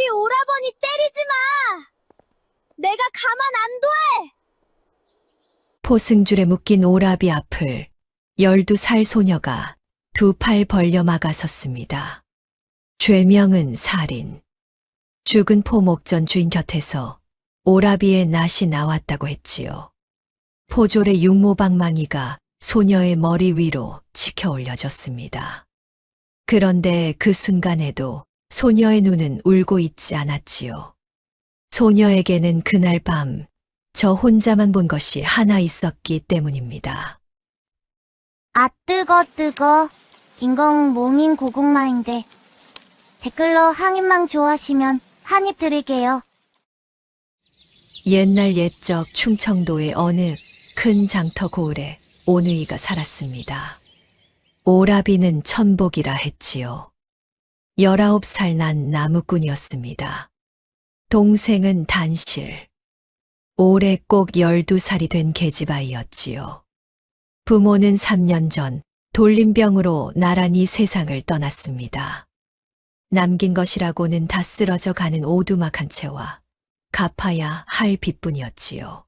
우리 오라버니 때리지 마! 내가 가만 안 둬! 포승줄에 묶인 오라비 앞을 12살 소녀가 두 팔 벌려 막아섰습니다. 죄명은 살인. 죽은 포목전 주인 곁에서 오라비의 낯이 나왔다고 했지요. 포졸의 육모방망이가 소녀의 머리 위로 치켜 올려졌습니다. 그런데 그 순간에도 소녀의 눈은 울고 있지 않았지요. 소녀에게는 그날 밤 저 혼자만 본 것이 하나 있었기 때문입니다. 아, 뜨거. 인공 모민 고구마인데. 댓글로 항입망 좋아하시면 한입 드릴게요. 옛날 옛적 충청도의 어느 큰 장터 고을에 오누이가 살았습니다. 오라비는 천복이라 했지요. 19살 난 나무꾼이었습니다. 동생은 단실. 올해 꼭 12살이 된 계집아이였지요. 부모는 3년 전 돌림병으로 나란히 세상을 떠났습니다. 남긴 것이라고는 다 쓰러져 가는 오두막 한 채와 갚아야 할 빚뿐이었지요.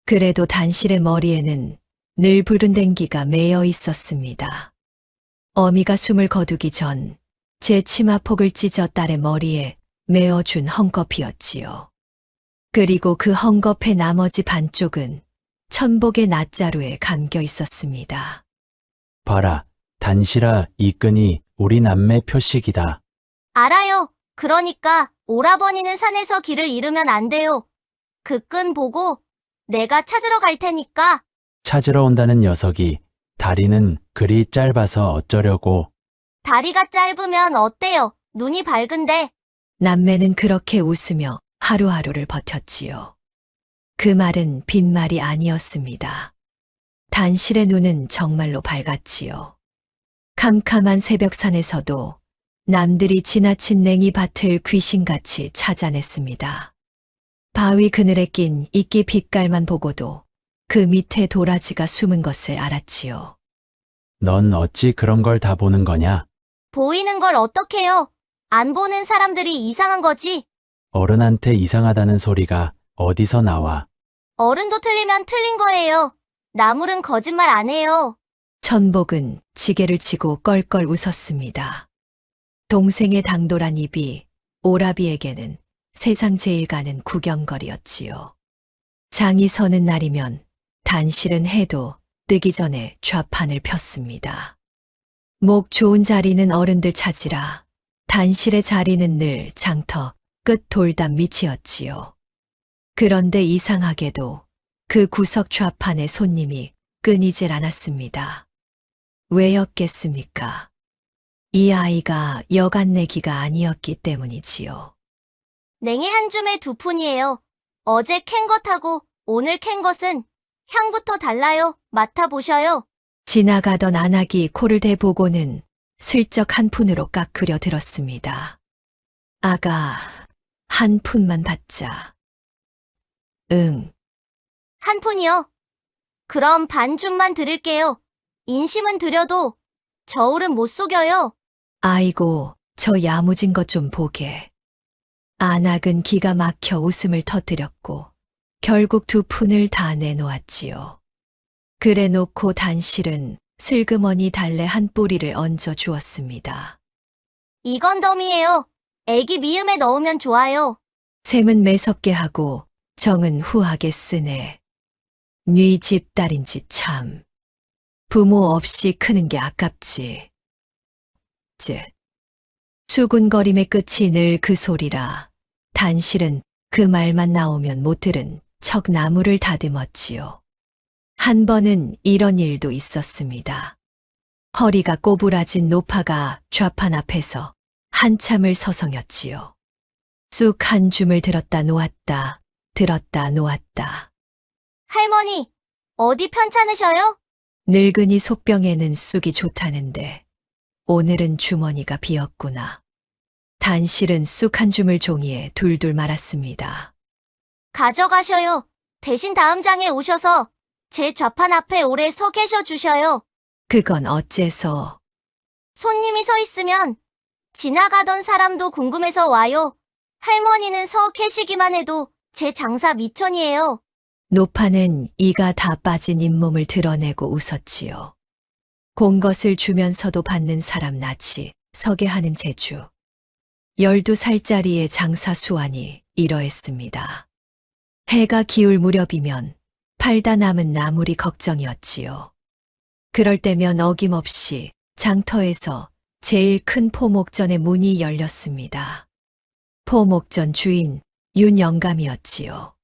그래도 단실의 머리에는 늘 부른댕기가 매여 있었습니다. 어미가 숨을 거두기 전 제 치마폭을 찢어 딸의 머리에 메어준 헝겊이었지요. 그리고 그 헝겊의 나머지 반쪽은 천복의 낫자루에 감겨 있었습니다. 봐라, 단실아, 이 끈이 우리 남매 표식이다. 알아요. 그러니까 오라버니는 산에서 길을 잃으면 안 돼요. 그 끈 보고 내가 찾으러 갈 테니까. 찾으러 온다는 녀석이 다리는 그리 짧아서 어쩌려고. 다리가 짧으면 어때요? 눈이 밝은데. 남매는 그렇게 웃으며 하루하루를 버텼지요. 그 말은 빈말이 아니었습니다. 단실의 눈은 정말로 밝았지요. 캄캄한 새벽산에서도 남들이 지나친 냉이밭을 귀신같이 찾아냈습니다. 바위 그늘에 낀 이끼 빛깔만 보고도 그 밑에 도라지가 숨은 것을 알았지요. 넌 어찌 그런 걸 다 보는 거냐? 보이는 걸 어떡해요? 안 보는 사람들이 이상한 거지. 어른한테 이상하다는 소리가 어디서 나와? 어른도 틀리면 틀린 거예요. 나물은 거짓말 안 해요. 천복은 지게를 치고 껄껄 웃었습니다. 동생의 당돌한 입이 오라비에게는 세상 제일 가는 구경거리였지요. 장이 서는 날이면 단실은 해도 뜨기 전에 좌판을 폈습니다. 목 좋은 자리는 어른들 찾으라. 단실의 자리는 늘 장터 끝 돌담 밑이었지요. 그런데 이상하게도 그 구석 좌판의 손님이 끊이질 않았습니다. 왜였겠습니까? 이 아이가 여간 내기가 아니었기 때문이지요. 냉이 한 줌에 2푼이에요. 어제 캔 것하고 오늘 캔 것은 향부터 달라요. 맡아보셔요. 지나가던 안악이 코를 대보고는 슬쩍 한 푼으로 깎으려 들었습니다. 아가, 한 푼만 받자. 응. 한 푼이요. 그럼 반 줌만 드릴게요. 인심은 드려도 저울은 못 속여요. 아이고, 저 야무진 것 좀 보게. 안악은 기가 막혀 웃음을 터뜨렸고 결국 2푼을 다 내놓았지요. 그래 놓고 단실은 슬그머니 달래 한 뿌리를 얹어 주었습니다. 이건 덤이에요. 애기 미음에 넣으면 좋아요. 샘은 매섭게 하고 정은 후하게 쓰네. 네 집 딸인지 참. 부모 없이 크는 게 아깝지. 수군거림의 끝이 늘 그 소리라 단실은 그 말만 나오면 못 들은 척 나무를 다듬었지요. 한 번은 이런 일도 있었습니다. 허리가 꼬부라진 노파가 좌판 앞에서 한참을 서성였지요. 쑥 한 줌을 들었다 놓았다, 들었다 놓았다. 할머니, 어디 편찮으셔요? 늙은이 속병에는 쑥이 좋다는데 오늘은 주머니가 비었구나. 단실은 쑥 한 줌을 종이에 둘둘 말았습니다. 가져가셔요. 대신 다음 장에 오셔서 제 좌판 앞에 오래 서 계셔 주셔요. 그건 어째서? 손님이 서 있으면 지나가던 사람도 궁금해서 와요. 할머니는 서 계시기만 해도 제 장사 미천이에요. 노파는 이가 다 빠진 잇몸을 드러내고 웃었지요. 공것을 주면서도 받는 사람 낯이 서게 하는 재주. 12살짜리의 장사 수완이 이러했습니다. 해가 기울 무렵이면 팔다 남은 나물이 걱정이었지요. 그럴 때면 어김없이 장터에서 제일 큰 포목전의 문이 열렸습니다. 포목전 주인 윤영감이었지요.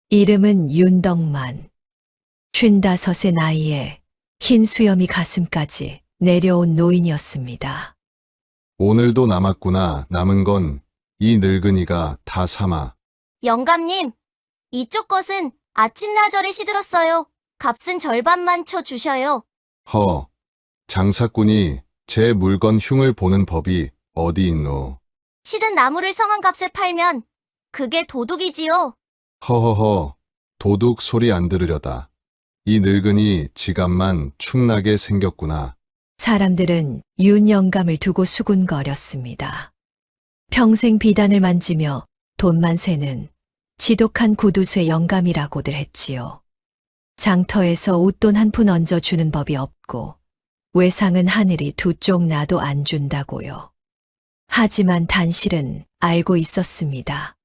이름은 윤덕만. 55의 나이에 흰 수염이 가슴까지 내려온 노인이었습니다. 오늘도 남았구나. 남은 건 이 늙은이가 다 삼아. 영감님, 이쪽 것은 아침나절에 시들었어요. 값은 절반만 쳐주셔요. 허, 장사꾼이 제 물건 흉을 보는 법이 어디 있노. 시든 나무를 성한값에 팔면 그게 도둑이지요. 허허허, 도둑 소리 안 들으려다. 이 늙은이 지갑만 축나게 생겼구나. 사람들은 윤영감을 두고 수군거렸습니다. 평생 비단을 만지며 돈만 세는 지독한 구두쇠 영감이라고들 했지요. 장터에서 웃돈 한 푼 얹어주는 법이 없고 외상은 하늘이 두 쪽 나도 안 준다고요. 하지만 단실은 알고 있었습니다.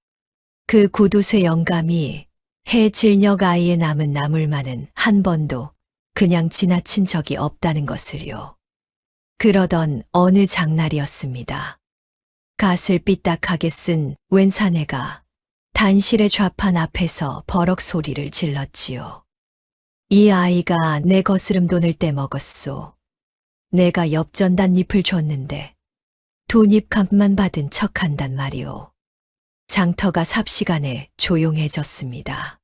그 구두쇠 영감이 해 질녘 아이에 남은 나물만은 한 번도 그냥 지나친 적이 없다는 것을요. 그러던 어느 장날이었습니다. 갓을 삐딱하게 쓴 웬 사내가 단실의 좌판 앞에서 버럭 소리를 질렀지요. 이 아이가 내 거스름 돈을 떼먹었소. 내가 엽전단 잎을 줬는데 두 잎 값만 받은 척한단 말이오. 장터가 삽시간에 조용해졌습니다.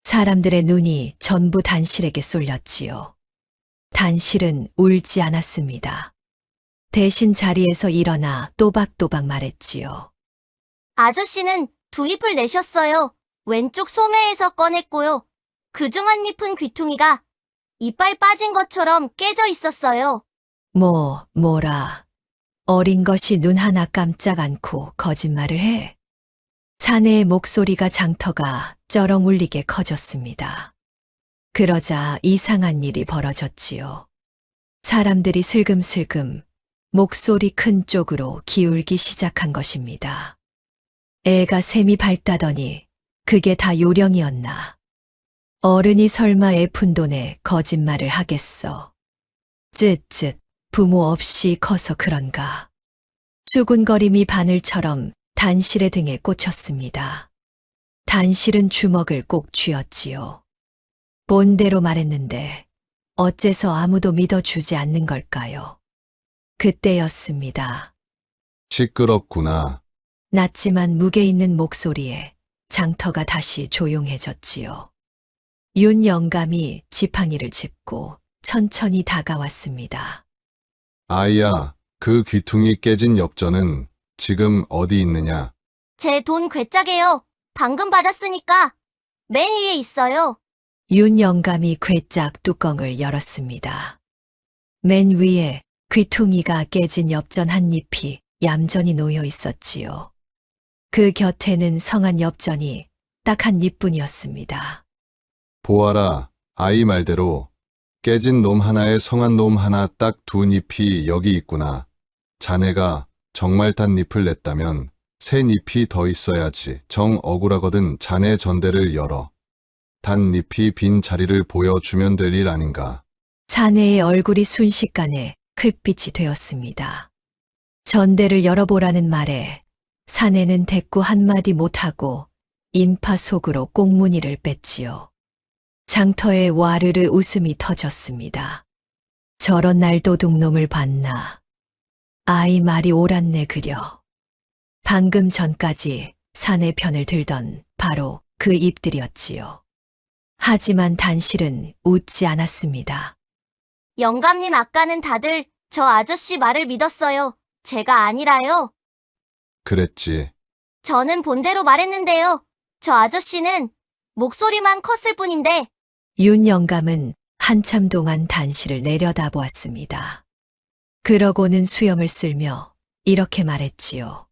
사람들의 눈이 전부 단실에게 쏠렸지요. 단실은 울지 않았습니다. 대신 자리에서 일어나 또박또박 말했지요. 아저씨는 두 잎을 내셨어요. 왼쪽 소매에서 꺼냈고요. 그중 한 잎은 귀퉁이가 이빨 빠진 것처럼 깨져 있었어요. 뭐라. 어린 것이 눈 하나 깜짝 않고 거짓말을 해. 사내의 목소리가 장터가 쩌렁 울리게 커졌습니다. 그러자 이상한 일이 벌어졌지요. 사람들이 슬금슬금 목소리 큰 쪽으로 기울기 시작한 것입니다. 애가 샘이 밝다더니 그게 다 요령이었나. 어른이 설마 애 푼돈에 거짓말을 하겠어. 쯧쯧, 부모 없이 커서 그런가. 수군거림이 바늘처럼 단실의 등에 꽂혔습니다. 단실은 주먹을 꼭 쥐었지요. 본대로 말했는데 어째서 아무도 믿어주지 않는 걸까요? 그때였습니다. 시끄럽구나. 낮지만 무게 있는 목소리에 장터가 다시 조용해졌지요. 윤 영감이 지팡이를 짚고 천천히 다가왔습니다. 아이야, 그 귀퉁이 깨진 엽전은 지금 어디 있느냐? 제 돈 괴짜게요. 방금 받았으니까 맨 위에 있어요. 윤 영감이 괴짝 뚜껑을 열었습니다. 맨 위에 귀퉁이가 깨진 엽전 한 잎이 얌전히 놓여 있었지요. 그 곁에는 성한 엽전이 딱 한 잎뿐이었습니다. 보아라, 아이 말대로 깨진 놈 하나에 성한 놈 하나 딱 두 잎이 여기 있구나. 자네가 정말 단 잎을 냈다면 새 잎이 더 있어야지. 정 억울하거든. 자네 전대를 열어. 단 잎이 빈 자리를 보여주면 될 일 아닌가. 사내의 얼굴이 순식간에 흙빛이 되었습니다. 전대를 열어보라는 말에 사내는 대꾸 한마디 못하고 인파 속으로 꽁무니를 뺐지요. 장터에 와르르 웃음이 터졌습니다. 저런 날도둑놈을 봤나. 아이 말이 옳았네 그려. 방금 전까지 사내 편을 들던 바로 그 입들이었지요. 하지만 단실은 웃지 않았습니다. 영감님 아까는 다들 저 아저씨 말을 믿었어요. 제가 아니라요. 그랬지. 저는 본대로 말했는데요. 저 아저씨는 목소리만 컸을 뿐인데 윤 영감은 한참 동안 단실을 내려다보았습니다. 그러고는 수염을 쓸며 이렇게 말했지요.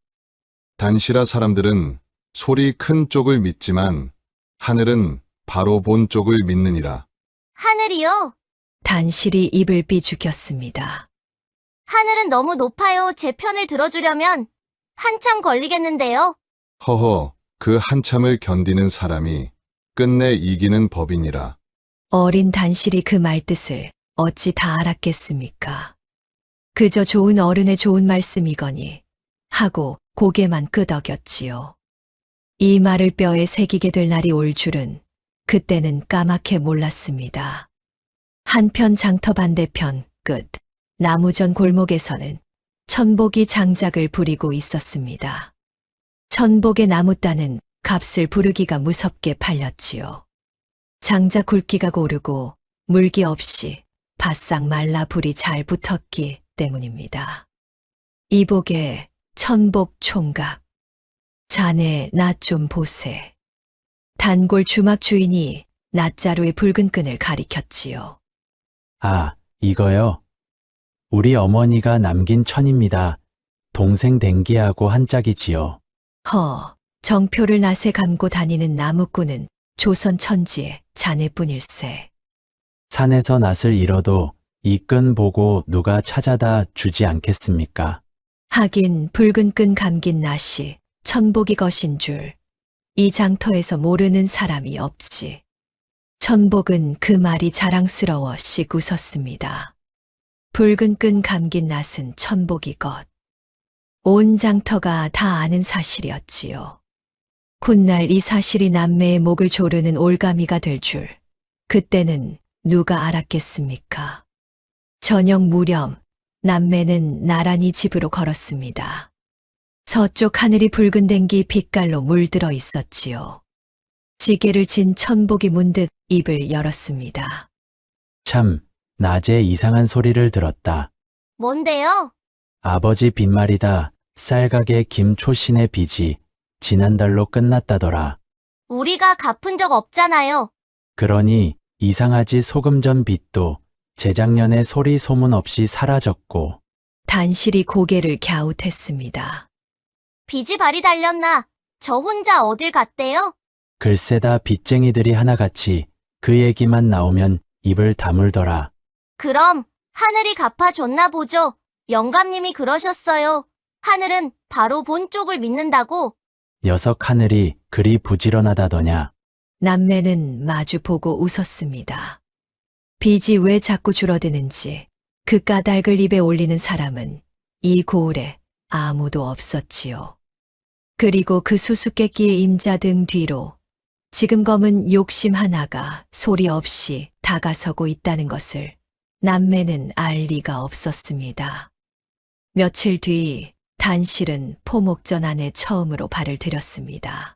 단시라 사람들은 소리 큰 쪽을 믿지만 하늘은 바로 본 쪽을 믿느니라. 하늘이요? 단실이 입을 삐죽였습니다. 하늘은 너무 높아요. 제 편을 들어주려면 한참 걸리겠는데요. 허허, 그 한참을 견디는 사람이 끝내 이기는 법이니라. 어린 단실이 그 말뜻을 어찌 다 알았겠습니까? 그저 좋은 어른의 좋은 말씀이거니 하고 고개만 끄덕였지요. 이 말을 뼈에 새기게 될 날이 올 줄은 그때는 까맣게 몰랐습니다. 한편 장터 반대편 끝 나무전 골목에서는 천복이 장작을 부리고 있었습니다. 천복의 나무따는 값을 부르기가 무섭게 팔렸지요. 장작 굵기가 고르고 물기 없이 바싹 말라 불이 잘 붙었기 때문입니다. 이복의 천복 총각. 자네 나 좀 보세. 단골 주막 주인이 낫자루의 붉은 끈을 가리켰지요. 아, 이거요? 우리 어머니가 남긴 천입니다. 동생 댕기하고 한 짝이지요. 정표를 낫에 감고 다니는 나무꾼은 조선 천지의 자네뿐일세. 산에서 낫을 잃어도 이 끈 보고 누가 찾아다 주지 않겠습니까? 하긴 붉은 끈 감긴 낫이 천복이 것인 줄 이 장터에서 모르는 사람이 없지. 천복은 그 말이 자랑스러워 씩 웃었습니다. 붉은 끈 감긴 낫은 천복이 것. 온 장터가 다 아는 사실이었지요. 훗날 이 사실이 남매의 목을 조르는 올가미가 될 줄 그때는 누가 알았겠습니까? 저녁 무렵 남매는 나란히 집으로 걸었습니다. 서쪽 하늘이 붉은 댕기 빛깔로 물들어 있었지요. 지게를 진 천복이 문득 입을 열었습니다. 참, 낮에 이상한 소리를 들었다. 뭔데요? 아버지 빈말이다. 쌀가게 김초신의 빚이 지난달로 끝났다더라. 우리가 갚은 적 없잖아요. 그러니 이상하지 소금전 빚도 재작년에 소리 소문 없이 사라졌고 단실이 고개를 갸웃했습니다. 빚이 발이 달렸나? 저 혼자 어딜 갔대요? 글쎄다 빚쟁이들이 하나같이 그 얘기만 나오면 입을 다물더라. 그럼 하늘이 갚아줬나 보죠. 영감님이 그러셨어요. 하늘은 바로 본 쪽을 믿는다고. 녀석 하늘이 그리 부지런하다더냐. 남매는 마주 보고 웃었습니다. 빚이 왜 자꾸 줄어드는지 그 까닭을 입에 올리는 사람은 이 고을에 아무도 없었지요. 그리고 그 수수께끼의 임자 등 뒤로 지금 검은 욕심 하나가 소리 없이 다가서고 있다는 것을 남매는 알 리가 없었습니다. 며칠 뒤 단실은 포목전 안에 처음으로 발을 들였습니다.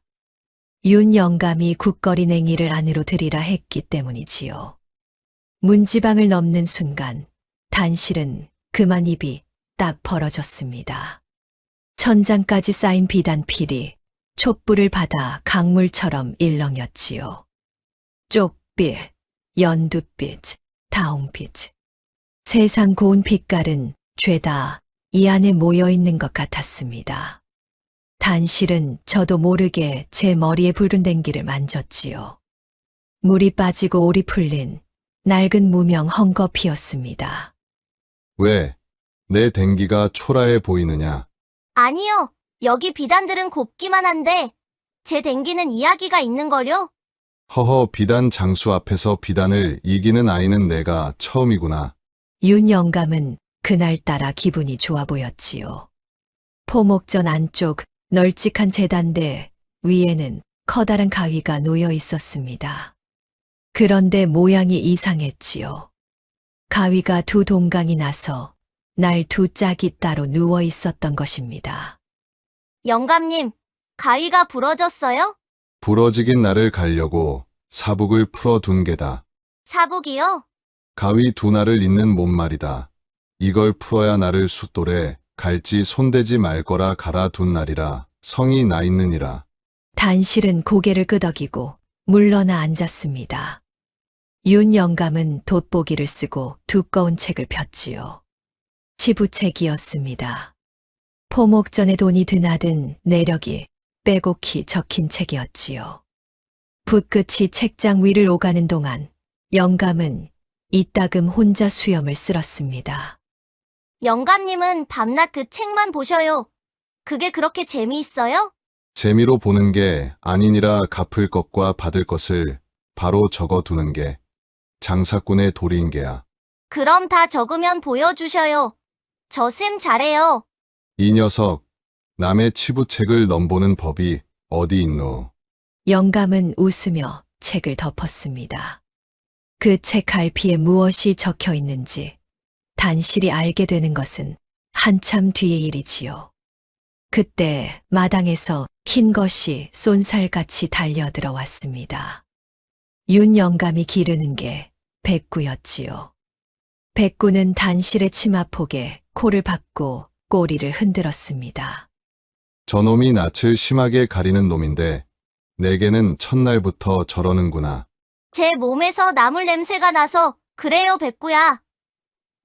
윤 영감이 국거리 냉이를 안으로 들이라 했기 때문이지요. 문지방을 넘는 순간 단실은 그만 입이 딱 벌어졌습니다. 천장까지 쌓인 비단필이 촛불을 받아 강물처럼 일렁였지요. 쪽빛, 연두빛, 다홍빛. 세상 고운 빛깔은 죄다 이 안에 모여 있는 것 같았습니다. 단실은 저도 모르게 제 머리에 붉은 댕기를 만졌지요. 물이 빠지고 올이 풀린 낡은 무명 헝겊이었습니다. 왜? 내 댕기가 초라해 보이느냐? 아니요. 여기 비단들은 곱기만 한데 제 댕기는 이야기가 있는걸요? 허허, 비단 장수 앞에서 비단을 이기는 아이는 내가 처음이구나. 윤 영감은 그날따라 기분이 좋아 보였지요. 포목전 안쪽 널찍한 제단대 위에는 커다란 가위가 놓여 있었습니다. 그런데 모양이 이상했지요. 가위가 두 동강이 나서 날 두 짝이 따로 누워 있었던 것입니다. 영감님, 가위가 부러졌어요? 부러지긴 나를 가려고 사북을 풀어둔 게다. 사복이요? 가위 두 날을 잇는 몸말이다. 이걸 풀어야 나를 숫돌에 갈지 손대지 말 거라 갈아둔 날이라 성이 나 있느니라. 단실은 고개를 끄덕이고 물러나 앉았습니다. 윤 영감은 돋보기를 쓰고 두꺼운 책을 폈지요. 치부책이었습니다. 포목전에 돈이 드나든 내력이 빼곡히 적힌 책이었지요. 붓끝이 책장 위를 오가는 동안 영감은 이따금 혼자 수염을 쓸었습니다. 영감님은 밤낮 그 책만 보셔요. 그게 그렇게 재미있어요? 재미로 보는 게 아니니라 갚을 것과 받을 것을 바로 적어 두는 게 장사꾼의 도리인 게야. 그럼 다 적으면 보여주셔요. 저 쌤 잘해요. 이 녀석, 남의 치부책을 넘보는 법이 어디 있노? 영감은 웃으며 책을 덮었습니다. 그 책 갈피에 무엇이 적혀 있는지 단실이 알게 되는 것은 한참 뒤의 일이지요. 그때 마당에서 흰 것이 쏜살같이 달려들어왔습니다. 윤 영감이 기르는 게 백구였지요. 백구는 단실의 치마폭에 코를 박고 꼬리를 흔들었습니다. 저놈이 낯을 심하게 가리는 놈인데 내게는 첫날부터 저러는구나. 제 몸에서 나물 냄새가 나서 그래요, 백구야.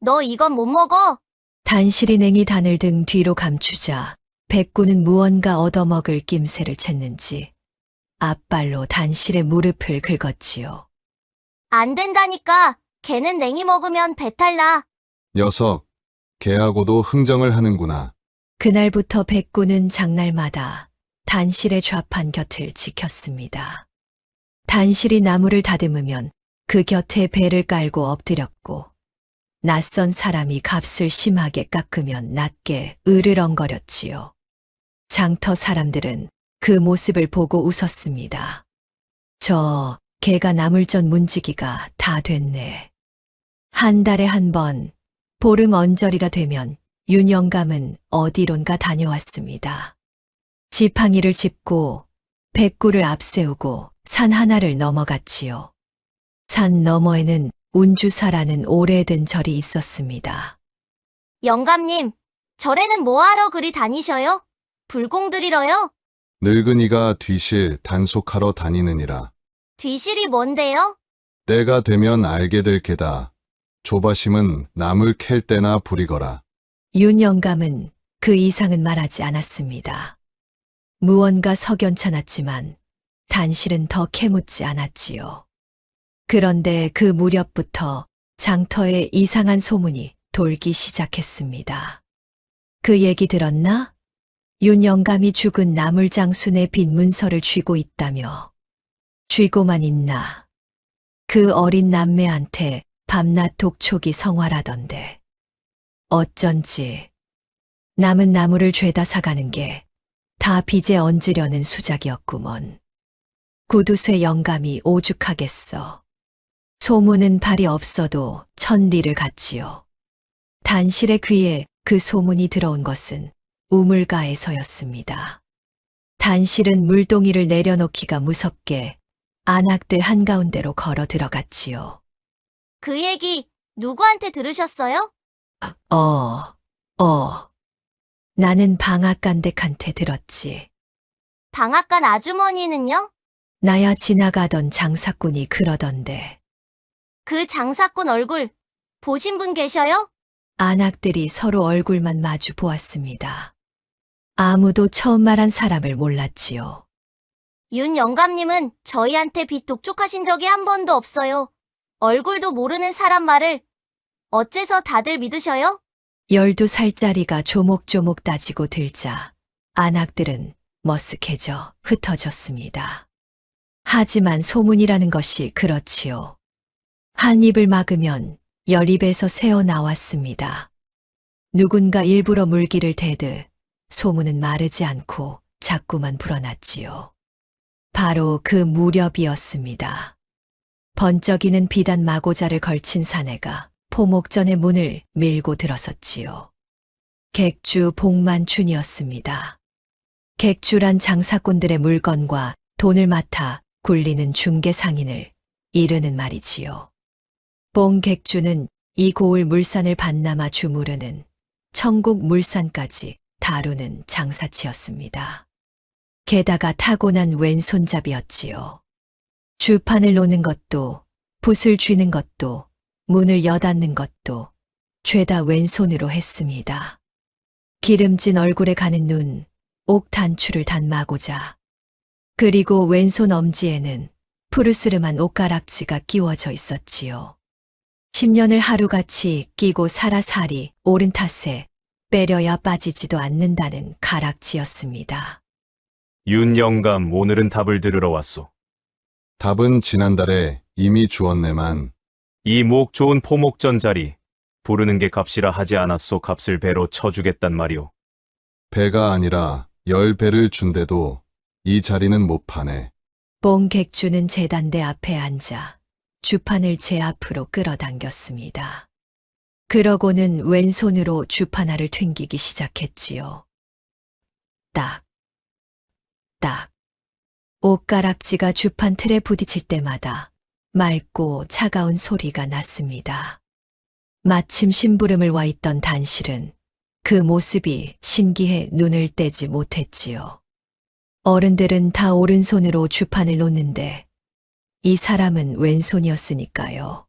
너 이건 못 먹어. 단실이 냉이 단을 등 뒤로 감추자 백구는 무언가 얻어먹을 낌새를 챘는지 앞발로 단실의 무릎을 긁었지요. 안 된다니까. 걔는 냉이 먹으면 배탈 나. 녀석, 개하고도 흥정을 하는구나. 그날부터 백구는 장날마다 단실의 좌판 곁을 지켰습니다. 단실이 나무를 다듬으면 그 곁에 배를 깔고 엎드렸고 낯선 사람이 값을 심하게 깎으면 낮게 으르렁거렸지요. 장터 사람들은 그 모습을 보고 웃었습니다. 저 개가 나물전 문지기가 다 됐네. 한 달에 한 번 보름 언저리가 되면 윤 영감은 어디론가 다녀왔습니다. 지팡이를 짚고 백구를 앞세우고 산 하나를 넘어갔지요. 산 너머에는 운주사라는 오래된 절이 있었습니다. 영감님, 절에는 뭐하러 그리 다니셔요? 불공 드리러요? 늙은이가 뒤실 단속하러 다니느니라. 뒤실이 뭔데요? 때가 되면 알게 될 게다. 조바심은 남을 캘 때나 부리거라. 윤 영감은 그 이상은 말하지 않았습니다. 무언가 석연찮았지만 단실은 더 캐묻지 않았지요. 그런데 그 무렵부터 장터에 이상한 소문이 돌기 시작했습니다. 그 얘기 들었나? 윤 영감이 죽은 나물장순의 빈 문서를 쥐고 있다며. 쥐고만 있나? 그 어린 남매한테 밤낮 독촉이 성화라던데. 어쩐지 남은 나무를 죄다 사가는 게 다 빚에 얹으려는 수작이었구먼. 구두쇠 영감이 오죽하겠어. 소문은 발이 없어도 천리를 갔지요. 단실의 귀에 그 소문이 들어온 것은 우물가에서였습니다. 단실은 물동이를 내려놓기가 무섭게 안악들 한가운데로 걸어 들어갔지요. 그 얘기 누구한테 들으셨어요? 나는 방앗간댁한테 들었지. 방앗간 아주머니는요? 나야 지나가던 장사꾼이 그러던데. 그 장사꾼 얼굴 보신 분 계셔요? 안악들이 서로 얼굴만 마주 보았습니다. 아무도 처음 말한 사람을 몰랐지요. 윤 영감님은 저희한테 빚 독촉하신 적이 한 번도 없어요. 얼굴도 모르는 사람 말을 어째서 다들 믿으셔요? 12살짜리가 조목조목 따지고 들자 안악들은 머쓱해져 흩어졌습니다. 하지만 소문이라는 것이 그렇지요. 한 입을 막으면 10입에서 새어 나왔습니다. 누군가 일부러 물기를 대듯 소문은 마르지 않고 자꾸만 불어났지요. 바로 그 무렵이었습니다. 번쩍이는 비단 마고자를 걸친 사내가 포목전의 문을 밀고 들어섰지요. 객주 복만춘이었습니다. 객주란 장사꾼들의 물건과 돈을 맡아 굴리는 중개상인을 이르는 말이지요. 봉객주는 이 고을 물산을 반남아 주무르는 천국 물산까지 다루는 장사치였습니다. 게다가 타고난 왼손잡이였지요. 주판을 놓는 것도, 붓을 쥐는 것도, 문을 여닫는 것도 죄다 왼손으로 했습니다. 기름진 얼굴에 가는 눈, 옥 단추를 단마고자. 그리고 왼손 엄지에는 푸르스름한 옷가락지가 끼워져 있었지요. 10년을 하루같이 끼고 살아살이 오른 탓에 빼려야 빠지지도 않는다는 가락지였습니다. 윤 영감, 오늘은 답을 들으러 왔소. 답은 지난달에 이미 주었네만. 이 목 좋은 포목전 자리, 부르는 게 값이라 하지 않았소. 값을 배로 쳐주겠단 말이오. 배가 아니라 10배를 준대도 이 자리는 못 파네. 뽕객주는 제단대 앞에 앉아 주판을 제 앞으로 끌어당겼습니다. 그러고는 왼손으로 주판알을 튕기기 시작했지요. 딱, 딱. 옷가락지가 주판 틀에 부딪힐 때마다 맑고 차가운 소리가 났습니다. 마침 심부름을 와 있던 단실은 그 모습이 신기해 눈을 떼지 못했지요. 어른들은 다 오른손으로 주판을 놓는데 이 사람은 왼손이었으니까요.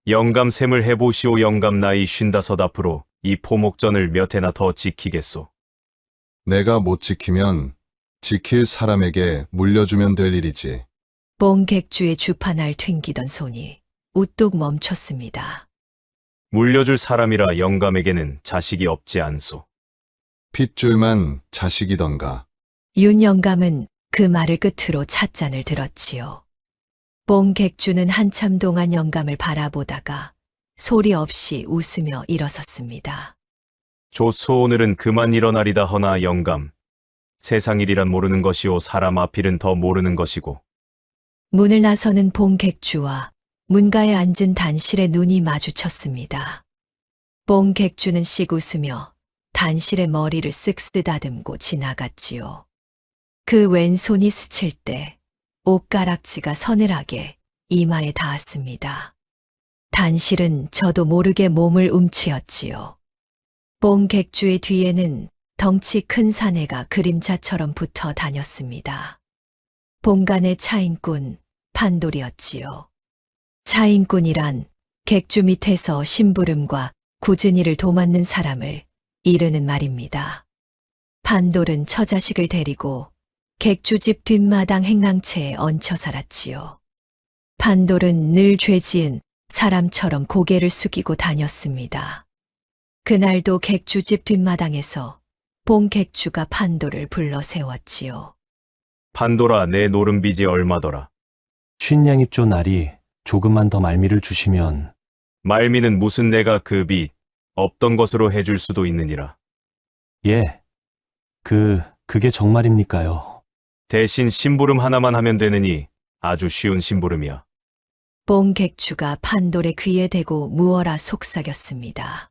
영감 셈을 해보시오. 영감 나이 55 앞으로 이 포목전을 몇 해나 더 지키겠소. 내가 못 지키면 지킬 사람에게 물려주면 될 일이지. 뽕객주의 주판알 튕기던 손이 우뚝 멈췄습니다. 물려줄 사람이라 영감에게는 자식이 없지 않소. 핏줄만 자식이던가. 윤 영감은 그 말을 끝으로 찻잔을 들었지요. 뽕객주는 한참 동안 영감을 바라보다가 소리 없이 웃으며 일어섰습니다. 좋소. 오늘은 그만 일어나리다. 허나 영감, 세상 일이란 모르는 것이오. 사람 앞일은 더 모르는 것이고. 문을 나서는 뽕객주와 문가에 앉은 단실의 눈이 마주쳤습니다. 뽕객주는 씩 웃으며 단실의 머리를 쓱 쓰다듬고 지나갔지요. 그 왼손이 스칠 때 옷가락지가 서늘하게 이마에 닿았습니다. 단실은 저도 모르게 몸을 움츠였지요. 뽕객주의 뒤에는 덩치 큰 사내가 그림자처럼 붙어 다녔습니다. 본간의 차인꾼 판돌이었지요. 차인꾼이란 객주 밑에서 심부름과 굳은 일을 도맡는 사람을 이르는 말입니다. 판돌은 처자식을 데리고 객주집 뒷마당 행랑채에 얹혀 살았지요. 판돌은 늘 죄지은 사람처럼 고개를 숙이고 다녔습니다. 그날도 객주집 뒷마당에서 뽕객주가 판돌을 불러 세웠지요. 판돌아, 내 노름빚이 얼마더라? 50냥입조 날이 조금만 더 말미를 주시면. 말미는 무슨 내가 그 빚 없던 것으로 해줄 수도 있느니라. 예. 그게 정말입니까요? 대신 심부름 하나만 하면 되느니 아주 쉬운 심부름이야. 뽕객주가 판돌의 귀에 대고 무어라 속삭였습니다.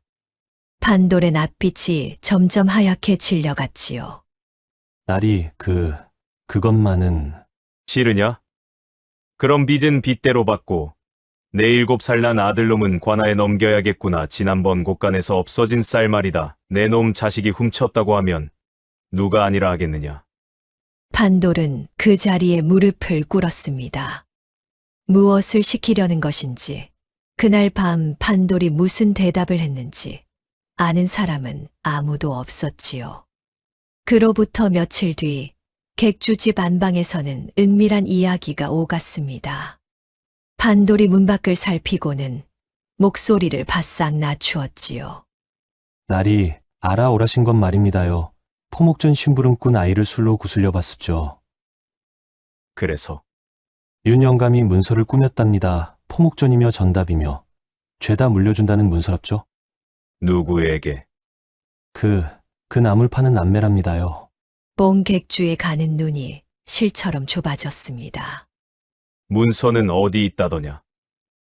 판돌의 낯빛이 점점 하얗게 질려갔지요. 날이 그것만은. 싫으냐? 그럼 빚은 빚대로 받고 내 7살 난 아들놈은 관아에 넘겨야겠구나. 지난번 곳간에서 없어진 쌀 말이다. 내 놈 자식이 훔쳤다고 하면 누가 아니라 하겠느냐. 판돌은 그 자리에 무릎을 꿇었습니다. 무엇을 시키려는 것인지, 그날 밤 판돌이 무슨 대답을 했는지 아는 사람은 아무도 없었지요. 그로부터 며칠 뒤 객주집 안방에서는 은밀한 이야기가 오갔습니다. 판돌이 문밖을 살피고는 목소리를 바싹 낮추었지요. 날이 알아오라신 건 말입니다요. 포목전 심부름꾼 아이를 술로 구슬려 봤었죠. 그래서 윤 영감이 문서를 꾸몄답니다. 포목전이며 전답이며 죄다 물려준다는 문서랍죠. 누구에게? 그 나물 파는 남매랍니다요. 뽕객주에 가는 눈이 실처럼 좁아졌습니다. 문서는 어디 있다더냐?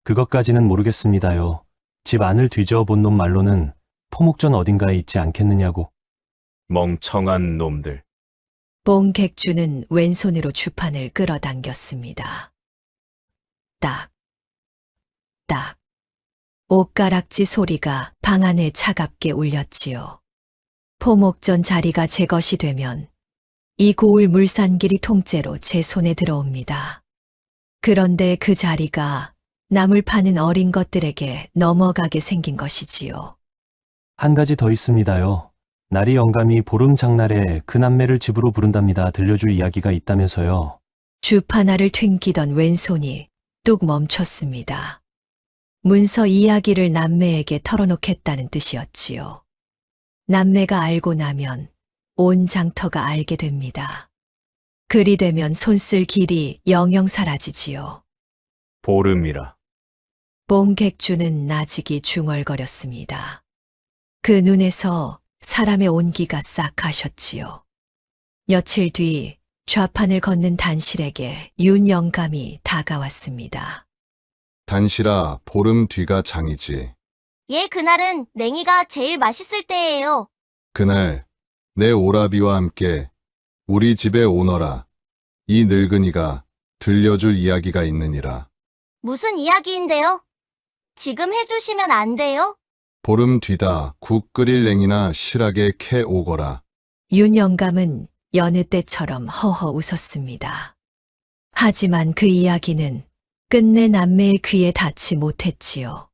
그것까지는 모르겠습니다요. 집 안을 뒤져 본 놈 말로는 포목전 어딘가에 있지 않겠느냐고. 멍청한 놈들. 뽕객주는 왼손으로 주판을 끌어당겼습니다. 딱, 딱. 옷가락지 소리가 방 안에 차갑게 울렸지요. 포목전 자리가 제 것이 되면 이 고울 물산길이 통째로 제 손에 들어옵니다. 그런데 그 자리가 나물 파는 어린 것들에게 넘어가게 생긴 것이지요. 한 가지 더 있습니다요. 나리 영감이 보름 장날에 그 남매를 집으로 부른답니다. 들려줄 이야기가 있다면서요. 주파나를 튕기던 왼손이 뚝 멈췄습니다. 문서 이야기를 남매에게 털어놓겠다는 뜻이었지요. 남매가 알고 나면 온 장터가 알게 됩니다. 그리 되면 손쓸 길이 영영 사라지지요. 보름이라. 뽕객주는 나직이 중얼거렸습니다. 그 눈에서 사람의 온기가 싹 가셨지요. 며칠 뒤 좌판을 걷는 단실에게 윤 영감이 다가왔습니다. 단실아, 보름 뒤가 장이지. 예, 그날은 냉이가 제일 맛있을 때예요. 그날 내 오라비와 함께 우리 집에 오너라. 이 늙은이가 들려줄 이야기가 있느니라. 무슨 이야기인데요? 지금 해주시면 안 돼요? 보름 뒤다 국 끓일 냉이나 실하게 캐 오거라. 윤 영감은 여느 때처럼 허허 웃었습니다. 하지만 그 이야기는 끝내 남매의 귀에 닿지 못했지요.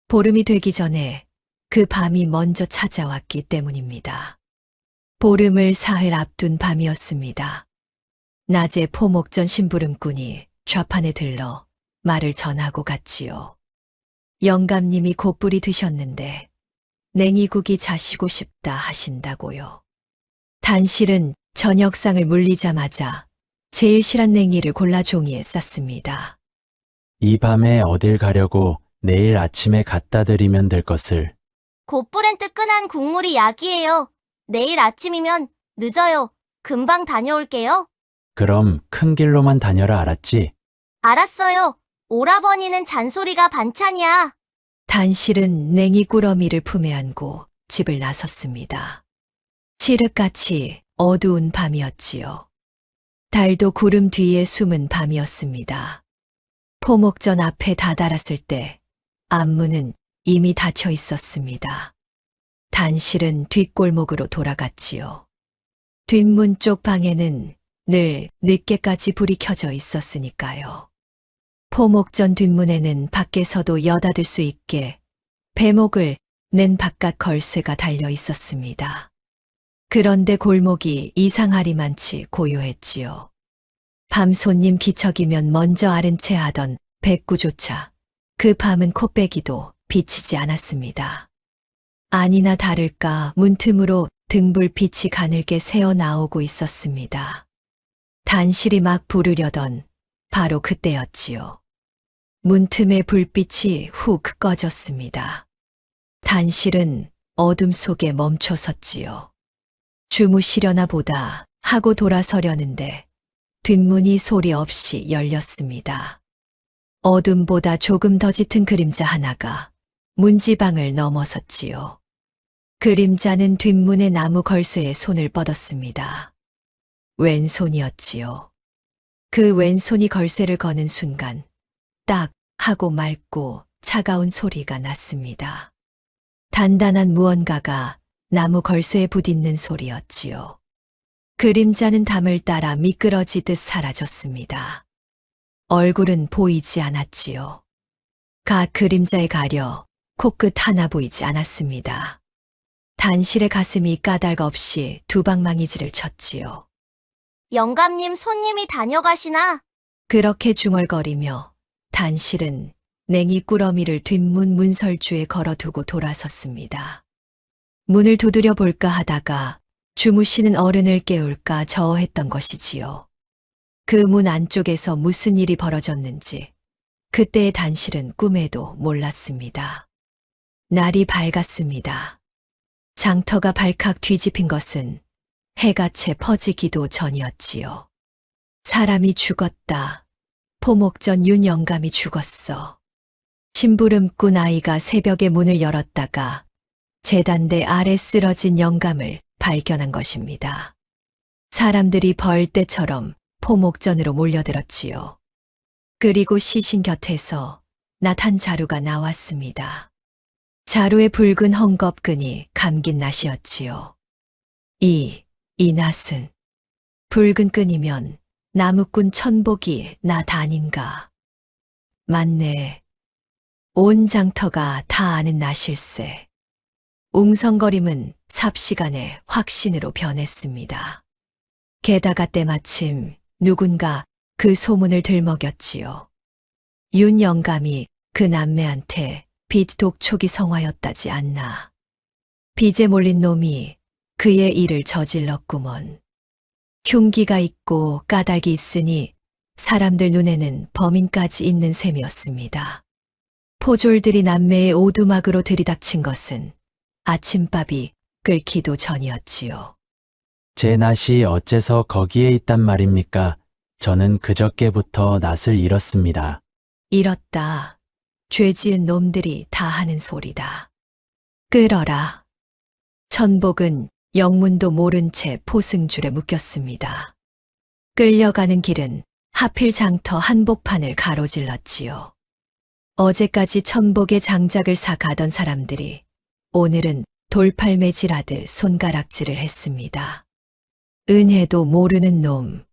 보름이 되기 전에 그 밤이 먼저 찾아왔기 때문입니다. 보름을 사흘 앞둔 밤이었습니다. 낮에 포목전 심부름꾼이 좌판에 들러 말을 전하고 갔지요. 영감님이 곧불이 드셨는데 냉이국이 자시고 싶다 하신다고요. 단실은 저녁상을 물리자마자 제일 실한 냉이를 골라 종이에 쌌습니다. 이 밤에 어딜 가려고 내일 아침에 갖다 드리면 될 것을. 곧불엔 뜨끈한 국물이 약이에요. 내일 아침이면 늦어요. 금방 다녀올게요. 그럼 큰 길로만 다녀라, 알았지? 알았어요. 오라버니는 잔소리가 반찬이야. 단실은 냉이 꾸러미를 품에 안고 집을 나섰습니다. 칠흑같이 어두운 밤이었지요. 달도 구름 뒤에 숨은 밤이었습니다. 포목전 앞에 다다랐을 때 앞문은 이미 닫혀 있었습니다. 단실은 뒷골목으로 돌아갔지요. 뒷문 쪽 방에는 늘 늦게까지 불이 켜져 있었으니까요. 포목전 뒷문에는 밖에서도 여닫을 수 있게 배목을 낸 바깥 걸쇠가 달려 있었습니다. 그런데 골목이 이상하리만치 고요했지요. 밤 손님 기척이면 먼저 아른 채 하던 백구조차 그 밤은 코빼기도 비치지 않았습니다. 아니나 다를까 문틈으로 등불빛이 가늘게 새어 나오고 있었습니다. 단실이 막 부르려던 바로 그때였지요. 문틈의 불빛이 훅 꺼졌습니다. 단실은 어둠 속에 멈춰 섰지요. 주무시려나 보다 하고 돌아서려는데 뒷문이 소리 없이 열렸습니다. 어둠보다 조금 더 짙은 그림자 하나가 문지방을 넘어섰지요. 그림자는 뒷문의 나무 걸쇠에 손을 뻗었습니다. 왼손이었지요. 그 왼손이 걸쇠를 거는 순간 딱 하고 맑고 차가운 소리가 났습니다. 단단한 무언가가 나무 걸쇠에 부딪는 소리였지요. 그림자는 담을 따라 미끄러지듯 사라졌습니다. 얼굴은 보이지 않았지요. 각 그림자에 가려 코끝 하나 보이지 않았습니다. 단실의 가슴이 까닭 없이 두방망이질을 쳤지요. 영감님 손님이 다녀가시나? 그렇게 중얼거리며 단실은 냉이 꾸러미를 뒷문 문설주에 걸어두고 돌아섰습니다. 문을 두드려 볼까 하다가 주무시는 어른을 깨울까 저어했던 것이지요. 그 문 안쪽에서 무슨 일이 벌어졌는지 그때의 단실은 꿈에도 몰랐습니다. 날이 밝았습니다. 장터가 발칵 뒤집힌 것은 해가 채 퍼지기도 전이었지요. 사람이 죽었다. 포목전 윤 영감이 죽었어. 심부름꾼 아이가 새벽에 문을 열었다가 재단대 아래 쓰러진 영감을 발견한 것입니다. 사람들이 벌떼처럼 포목전으로 몰려들었지요. 그리고 시신 곁에서 낫한 자루가 나왔습니다. 자루의 붉은 헝겊끈이 감긴 낫이었지요. 이 낫은 붉은 끈이면 나무꾼 천복이 낫 아닌가. 맞네. 온 장터가 다 아는 낫일세. 웅성거림은 삽시간에 확신으로 변했습니다. 게다가 때마침 누군가 그 소문을 들먹였지요. 윤 영감이 그 남매한테 빚 독촉이 성화였다지 않나. 빚에 몰린 놈이 그의 일을 저질렀구먼. 흉기가 있고 까닭이 있으니 사람들 눈에는 범인까지 있는 셈이었습니다. 포졸들이 남매의 오두막으로 들이닥친 것은 아침밥이 끓기도 전이었지요. 제 낫이 어째서 거기에 있단 말입니까? 저는 그저께부터 낫을 잃었습니다. 잃었다. 죄 지은 놈들이 다 하는 소리다. 끌어라. 천복은 영문도 모른 채 포승줄에 묶였습니다. 끌려가는 길은 하필 장터 한복판을 가로질렀지요. 어제까지 천복의 장작을 사 가던 사람들이 오늘은 돌팔매질하듯 손가락질을 했습니다. 은혜도 모르는 놈.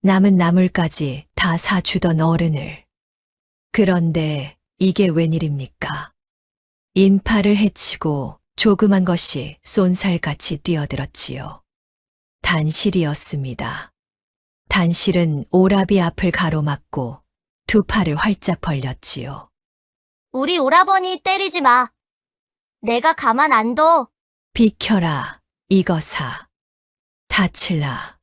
남은 나물까지 다 사주던 어른을. 그런데 이게 웬일입니까? 인파를 해치고 조그만 것이 쏜살같이 뛰어들었지요. 단실이었습니다. 단실은 오라비 앞을 가로막고 두 팔을 활짝 벌렸지요. 우리 오라버니 때리지 마. 내가 가만 안 둬. 비켜라, 이거사. 다칠라.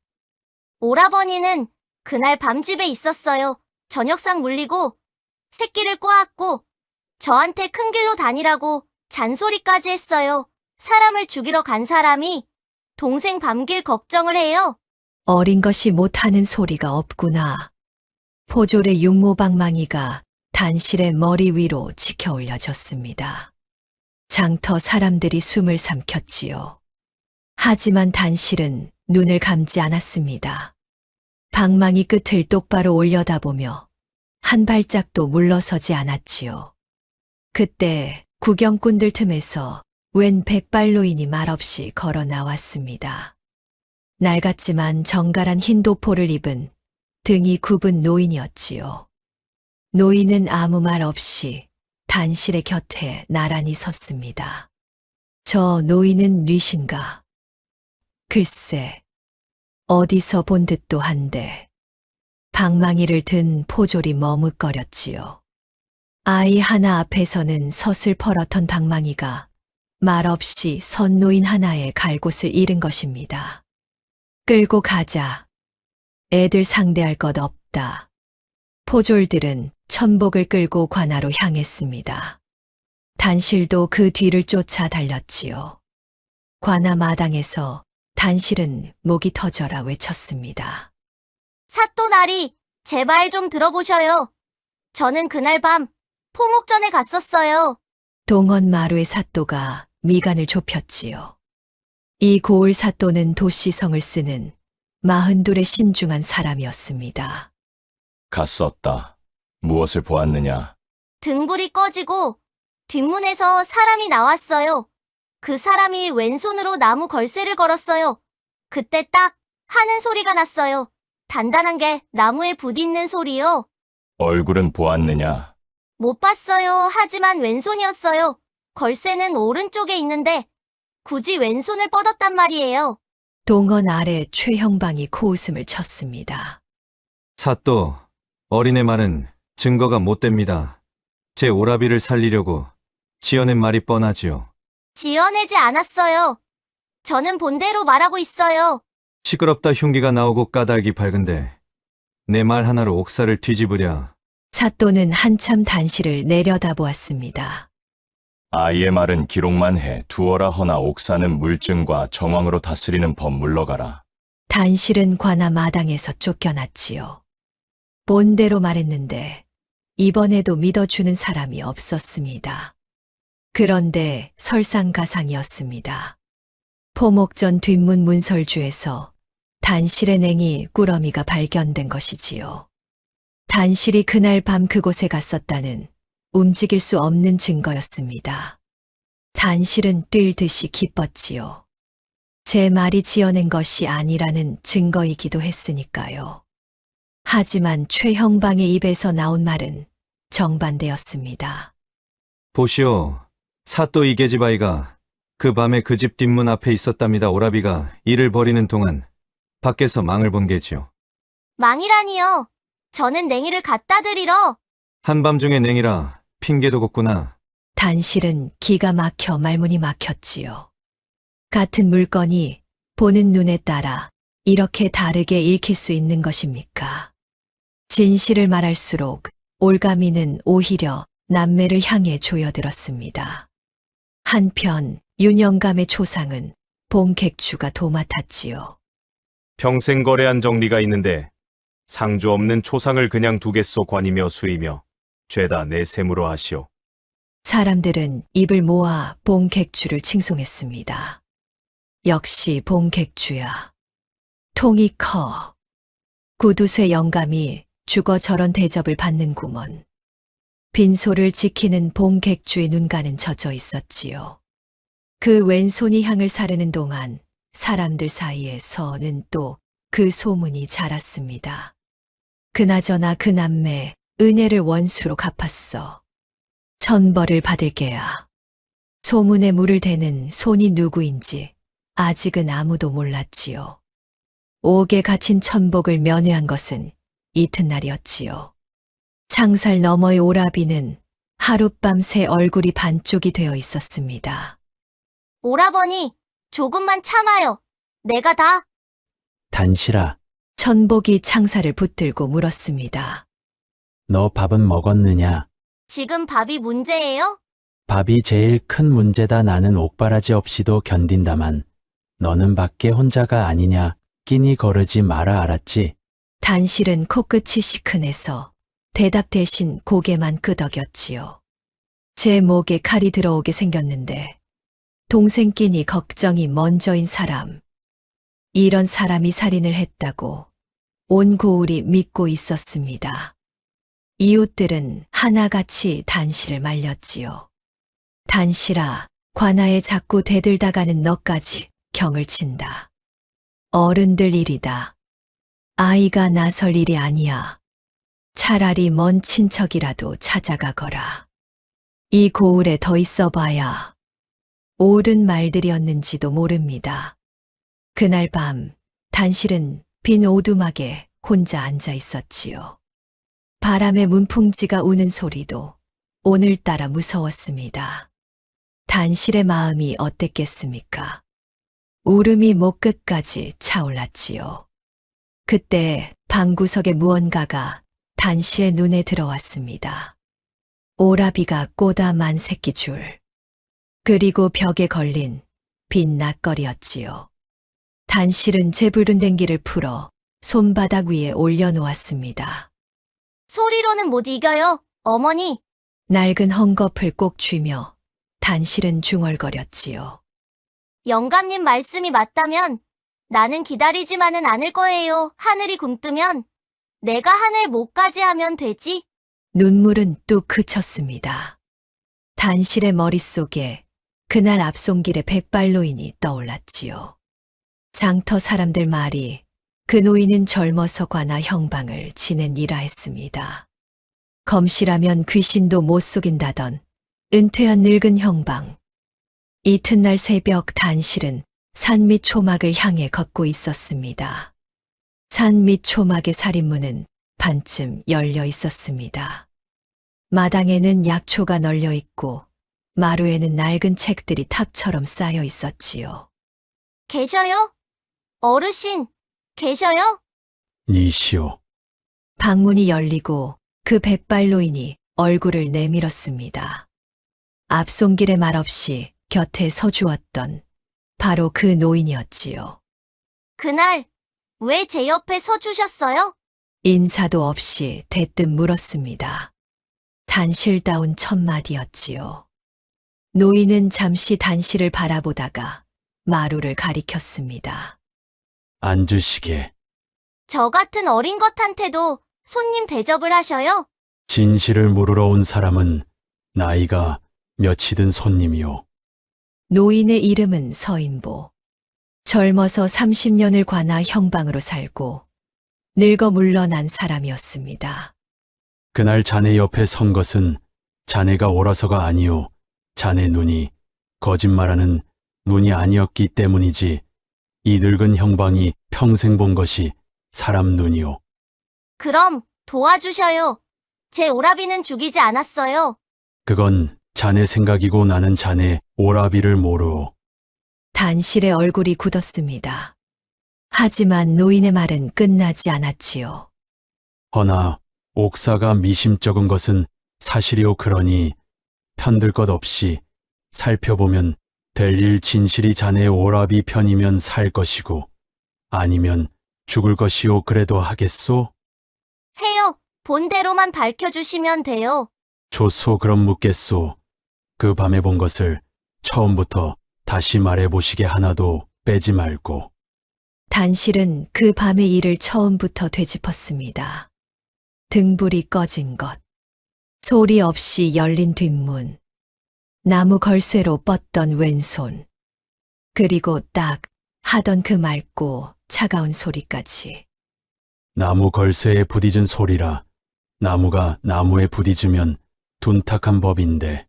오라버니는 그날 밤 집에 있었어요. 저녁상 물리고 새끼를 꼬았고 저한테 큰 길로 다니라고 잔소리까지 했어요. 사람을 죽이러 간 사람이 동생 밤길 걱정을 해요. 어린 것이 못하는 소리가 없구나. 포졸의 육모방망이가 단실의 머리 위로 치켜 올려졌습니다. 장터 사람들이 숨을 삼켰지요. 하지만 단실은 눈을 감지 않았습니다. 방망이 끝을 똑바로 올려다보며 한 발짝도 물러서지 않았지요. 그때 구경꾼들 틈에서 웬 백발노인이 말없이 걸어 나왔습니다. 낡았지만 정갈한 흰 도포를 입은 등이 굽은 노인이었지요. 노인은 아무 말 없이 단실의 곁에 나란히 섰습니다. 저 노인은 뉘신가? 글쎄, 어디서 본 듯도 한데 방망이를 든 포졸이 머뭇거렸지요. 아이 하나 앞에서는 서슬퍼렇던 방망이가 말없이 선 노인 하나의 갈 곳을 잃은 것입니다. 끌고 가자. 애들 상대할 것 없다. 포졸들은 천복을 끌고 관아로 향했습니다. 단실도 그 뒤를 쫓아 달렸지요. 관아 마당에서 단실은 목이 터져라 외쳤습니다. 사또나리, 제발 좀 들어보셔요. 저는 그날 밤 포목전에 갔었어요. 동원 마루의 사또가 미간을 좁혔지요. 이 고을 사또는 도시성을 쓰는 42의 신중한 사람이었습니다. 갔었다. 무엇을 보았느냐? 등불이 꺼지고 뒷문에서 사람이 나왔어요. 그 사람이 왼손으로 나무 걸쇠를 걸었어요. 그때 딱 하는 소리가 났어요. 단단한 게 나무에 부딪는 소리요. 얼굴은 보았느냐? 못 봤어요. 하지만 왼손이었어요. 걸쇠는 오른쪽에 있는데 굳이 왼손을 뻗었단 말이에요. 동원 아래 최형방이 코웃음을 쳤습니다. 사또, 어린애 말은 증거가 못 됩니다. 제 오라비를 살리려고 지어낸 말이 뻔하지요. 지어내지 않았어요. 저는 본대로 말하고 있어요. 시끄럽다 흉기가 나오고 까닭이 밝은데 내 말 하나로 옥사를 뒤집으랴. 사또는 한참 단실을 내려다보았습니다. 아이의 말은 기록만 해 두어라 허나 옥사는 물증과 정황으로 다스리는 법 물러가라. 단실은 관아 마당에서 쫓겨났지요. 본대로 말했는데 이번에도 믿어주는 사람이 없었습니다. 그런데 설상가상이었습니다. 포목전 뒷문 문설주에서 단실의 냉이 꾸러미가 발견된 것이지요. 단실이 그날 밤 그곳에 갔었다는 움직일 수 없는 증거였습니다. 단실은 뛸 듯이 기뻤지요. 제 말이 지어낸 것이 아니라는 증거이기도 했으니까요. 하지만 최형방의 입에서 나온 말은 정반대였습니다. 보시오, 사또 이 계집아이가 그 밤에 그 집 뒷문 앞에 있었답니다. 오라비가 일을 벌이는 동안 밖에서 망을 본 게지요. 망이라니요. 저는 냉이를 갖다 드리러. 한밤중에 냉이라 핑계도 걷구나. 단실은 기가 막혀 말문이 막혔지요. 같은 물건이 보는 눈에 따라 이렇게 다르게 읽힐 수 있는 것입니까? 진실을 말할수록 올가미는 오히려 남매를 향해 조여들었습니다. 한편 윤영감의 초상은 봉객주가 도맡았지요. 평생 거래한 정리가 있는데 상주 없는 초상을 그냥 두겠소. 관이며 수이며 죄다 내 셈으로 하시오. 사람들은 입을 모아 봉객주를 칭송했습니다. 역시 봉객주야. 통이 커. 구두쇠 영감이 죽어 저런 대접을 받는구먼. 빈소를 지키는 봉객주의 눈가는 젖어 있었지요. 그 왼손이 향을 사르는 동안 사람들 사이에서는 또 그 소문이 자랐습니다. 그나저나 그 남매 은혜를 원수로 갚았어. 천벌을 받을 게야. 소문에 물을 대는 손이 누구인지 아직은 아무도 몰랐지요. 옥에 갇힌 천복을 면회한 것은 이튿날이었지요. 창살 너머의 오라비는 하룻밤새 얼굴이 반쪽이 되어 있었습니다. 오라버니, 조금만 참아요. 내가 다. 단실아, 천복이 창살을 붙들고 물었습니다. 너 밥은 먹었느냐? 지금 밥이 문제예요? 밥이 제일 큰 문제다. 나는 옥바라지 없이도 견딘다만 너는 밖에 혼자가 아니냐. 끼니 거르지 마라, 알았지? 단실은 코끝이 시큰해서 대답 대신 고개만 끄덕였지요. 제 목에 칼이 들어오게 생겼는데 동생 끼니 걱정이 먼저인 사람. 이런 사람이 살인을 했다고 온 고을이 믿고 있었습니다. 이웃들은 하나같이 단실을 말렸지요. 단실아, 관아에 자꾸 대들다가는 너까지 경을 친다. 어른들 일이다. 아이가 나설 일이 아니야. 차라리 먼 친척이라도 찾아가거라. 이 고을에 더 있어봐야 옳은 말들이었는지도 모릅니다. 그날 밤 단실은 빈 오두막에 혼자 앉아 있었지요. 바람에 문풍지가 우는 소리도 오늘따라 무서웠습니다. 단실의 마음이 어땠겠습니까? 울음이 목 끝까지 차올랐지요. 그때 방구석에 무언가가 단실의 눈에 들어왔습니다. 오라비가 꼬다만 새끼 줄. 그리고 벽에 걸린 빈 낫거리였지요. 단실은 재부른댕기를 풀어 손바닥 위에 올려놓았습니다. 소리로는 못 이겨요, 어머니. 낡은 헝겊을 꼭 쥐며 단실은 중얼거렸지요. 영감님 말씀이 맞다면 나는 기다리지만은 않을 거예요. 하늘이 굼뜨면 내가 하늘 못까지 하면 되지. 눈물은 뚝 그쳤습니다. 단실의 머릿속에 그날 앞송길의 백발노인이 떠올랐지요. 장터 사람들 말이 그 노인은 젊어서 관아 형방을 지낸이라 했습니다. 검실하면 귀신도 못 속인다던 은퇴한 늙은 형방. 이튿날 새벽 단실은 산 밑 초막을 향해 걷고 있었습니다. 산 밑 초막의 살인문은 반쯤 열려 있었습니다. 마당에는 약초가 널려 있고 마루에는 낡은 책들이 탑처럼 쌓여 있었지요. 계셔요? 어르신, 계셔요? 니시오. 방문이 열리고 그 백발노인이 얼굴을 내밀었습니다. 앞손길에 말없이 곁에 서주었던 바로 그 노인이었지요. 그날 왜 제 옆에 서주셨어요? 인사도 없이 대뜸 물었습니다. 단실다운 첫마디였지요. 노인은 잠시 단실을 바라보다가 마루를 가리켰습니다. 앉으시게. 저 같은 어린 것한테도 손님 대접을 하셔요? 진실을 물으러 온 사람은 나이가 몇이든 손님이오. 노인의 이름은 서인보. 젊어서 30년을 관아 형방으로 살고 늙어 물러난 사람이었습니다. 그날 자네 옆에 선 것은 자네가 옳아서가 아니오. 자네 눈이 거짓말하는 눈이 아니었기 때문이지. 이 늙은 형방이 평생 본 것이 사람 눈이오. 그럼 도와주셔요. 제 오라비는 죽이지 않았어요. 그건 자네 생각이고 나는 자네 오라비를 모르오. 단실의 얼굴이 굳었습니다. 하지만 노인의 말은 끝나지 않았지요. 허나 옥사가 미심쩍은 것은 사실이오. 그러니 편들 것 없이 살펴보면 될 일 진실이 자네의 오라비 편이면 살 것이고 아니면 죽을 것이오. 그래도 하겠소? 해요. 본대로만 밝혀주시면 돼요. 좋소. 그럼 묻겠소. 그 밤에 본 것을 처음부터 다시 말해보시게. 하나도 빼지 말고. 단실은 그 밤의 일을 처음부터 되짚었습니다. 등불이 꺼진 것, 소리 없이 열린 뒷문, 나무 걸쇠로 뻗던 왼손, 그리고 딱 하던 그 맑고 차가운 소리까지. 나무 걸쇠에 부딪은 소리라. 나무가 나무에 부딪으면 둔탁한 법인데.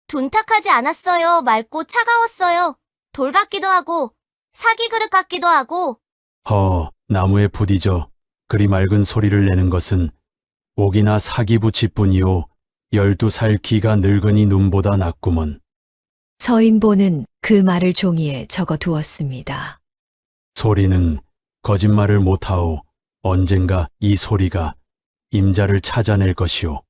둔탁하지 않았어요. 맑고 차가웠어요. 돌 같기도 하고 사기 그릇 같기도 하고. 나무에 부딪어 그리 맑은 소리를 내는 것은 옥이나 사기부치뿐이요. 12살 기가 늙은이 눈보다 낫구먼. 서인보는 그 말을 종이에 적어 두었습니다. 소리는 거짓말을 못하오. 언젠가 이 소리가 임자를 찾아낼 것이오.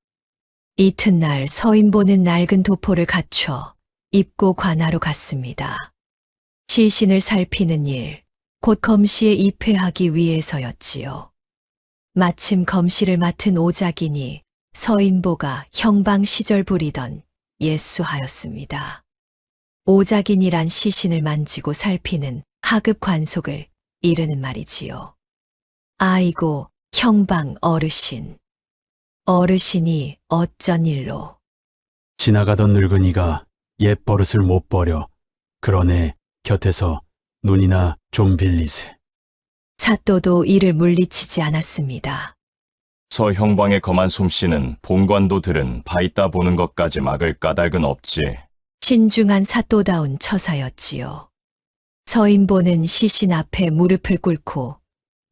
이튿날 서인보는 낡은 도포를 갖춰 입고 관하로 갔습니다. 시신을 살피는 일, 곧 검시에 입회하기 위해서였지요. 마침 검시를 맡은 오작이니 서인보가 형방 시절 부리던 예수하였습니다. 오작인이란 시신을 만지고 살피는 하급 관속을 이르는 말이지요. 아이고, 형방 어르신. 어르신이 어쩐 일로. 지나가던 늙은이가 옛 버릇을 못 버려. 그러네 곁에서 눈이나 좀 빌리세. 사또도 이를 물리치지 않았습니다. 서형방의 검한 솜씨는 본관도 들은 바 있다 보는 것까지 막을 까닭은 없지. 신중한 사또다운 처사였지요. 서인보는 시신 앞에 무릎을 꿇고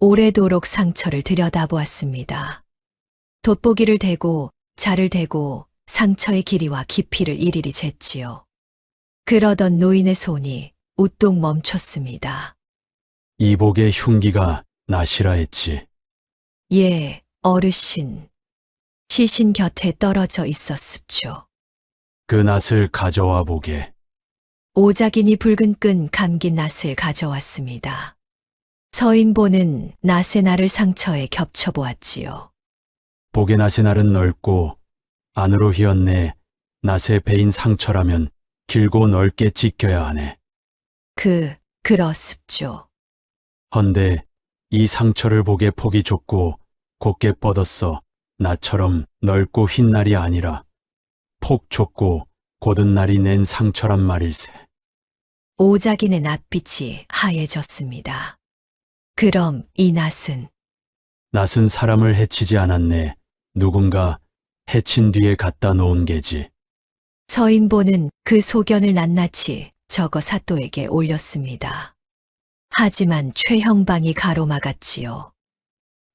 오래도록 상처를 들여다보았습니다. 돋보기를 대고 자를 대고 상처의 길이와 깊이를 일일이 쟀지요. 그러던 노인의 손이 우뚝 멈췄습니다. 이복의 흉기가 나시라 했지. 예, 어르신. 시신 곁에 떨어져 있었습죠. 그 낫을 가져와 보게. 오작인이 붉은 끈 감긴 낫을 가져왔습니다. 서인보는 낫의 날을 상처에 겹쳐보았지요. 복의 낫의 날은 넓고 안으로 휘었네. 낫의 베인 상처라면 길고 넓게 찢겨야 하네. 그렇습죠. 헌데 이 상처를 보게 폭이 좁고 곱게 뻗었어. 나처럼 넓고 흰 날이 아니라 폭 좁고 곧은 날이 낸 상처란 말일세. 오작인의 낯빛이 하얘졌습니다. 그럼 이 낫은 낫은 사람을 해치지 않았네. 누군가 해친 뒤에 갖다 놓은 게지. 서인보는 그 소견을 낱낱이 적어 사또에게 올렸습니다. 하지만 최형방이 가로막았지요.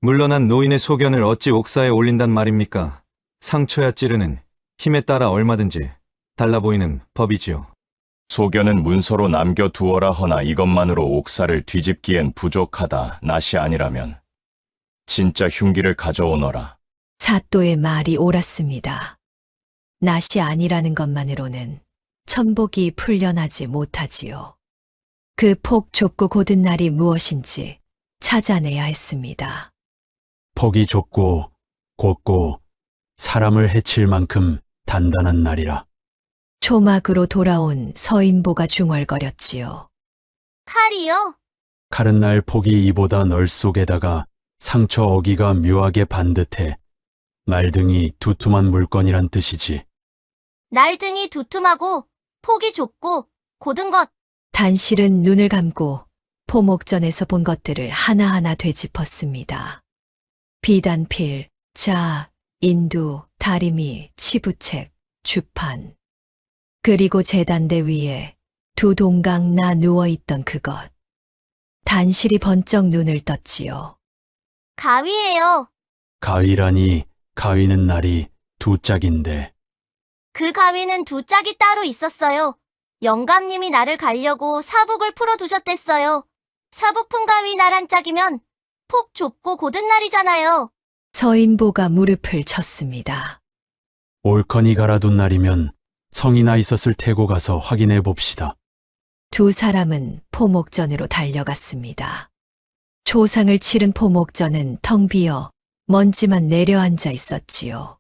물러난 노인의 소견을 어찌 옥사에 올린단 말입니까? 상처야 찌르는 힘에 따라 얼마든지 달라 보이는 법이지요. 소견은 문서로 남겨두어라 허나 이것만으로 옥사를 뒤집기엔 부족하다. 낫이 아니라면 진짜 흉기를 가져오너라. 사또의 말이 옳았습니다. 낫이 아니라는 것만으로는 천복이 풀려나지 못하지요. 그 폭 좁고 곧은 날이 무엇인지 찾아내야 했습니다. 폭이 좁고 곧고 사람을 해칠 만큼 단단한 날이라. 초막으로 돌아온 서인보가 중얼거렸지요. 칼이요? 칼은 날 폭이 이보다 널속에다가 상처 어기가 묘하게 반듯해. 말등이 두툼한 물건이란 뜻이지. 날등이 두툼하고 폭이 좁고 곧은 것. 단실은 눈을 감고 포목전에서 본 것들을 하나하나 되짚었습니다. 비단필, 자, 인두, 다리미, 치부책, 주판. 그리고 제단대 위에 두 동강 나 누워있던 그것. 단실이 번쩍 눈을 떴지요. 가위예요. 가위라니, 가위는 날이 두 짝인데. 그 가위는 두 짝이 따로 있었어요. 영감님이 나를 가려고 사북을 풀어두셨댔어요. 사북 푼 가위 날 한 짝이면 폭 좁고 고든 날이잖아요. 서인보가 무릎을 쳤습니다. 옳거니 갈아둔 날이면 성이나 있었을 테고 가서 확인해 봅시다. 두 사람은 포목전으로 달려갔습니다. 초상을 치른 포목전은 텅 비어 먼지만 내려앉아 있었지요.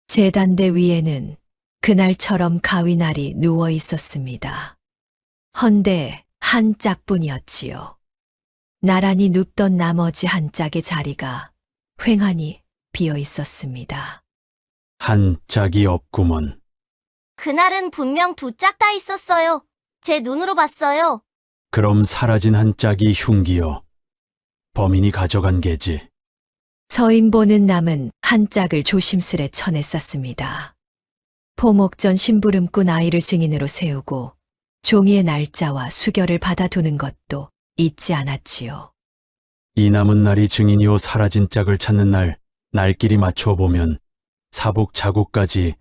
제단대 위에는 그날처럼 가위날이 누워 있었습니다. 헌데 한 짝뿐이었지요. 나란히 눕던 나머지 한 짝의 자리가 휑하니 비어 있었습니다. 한 짝이 없구먼. 그날은 분명 두 짝 다 있었어요. 제 눈으로 봤어요. 그럼 사라진 한 짝이 흉기여. 범인이 가져간 게지. 서인보는 남은 한 짝을 조심스레 천에 쌌습니다. 포목전 심부름꾼 아이를 증인으로 세우고 종이의 날짜와 수결을 받아두는 것도 잊지 않았지요. 이 남은 날이 증인이요 사라진 짝을 찾는 날, 날끼리 맞춰 보면 사복 자국까지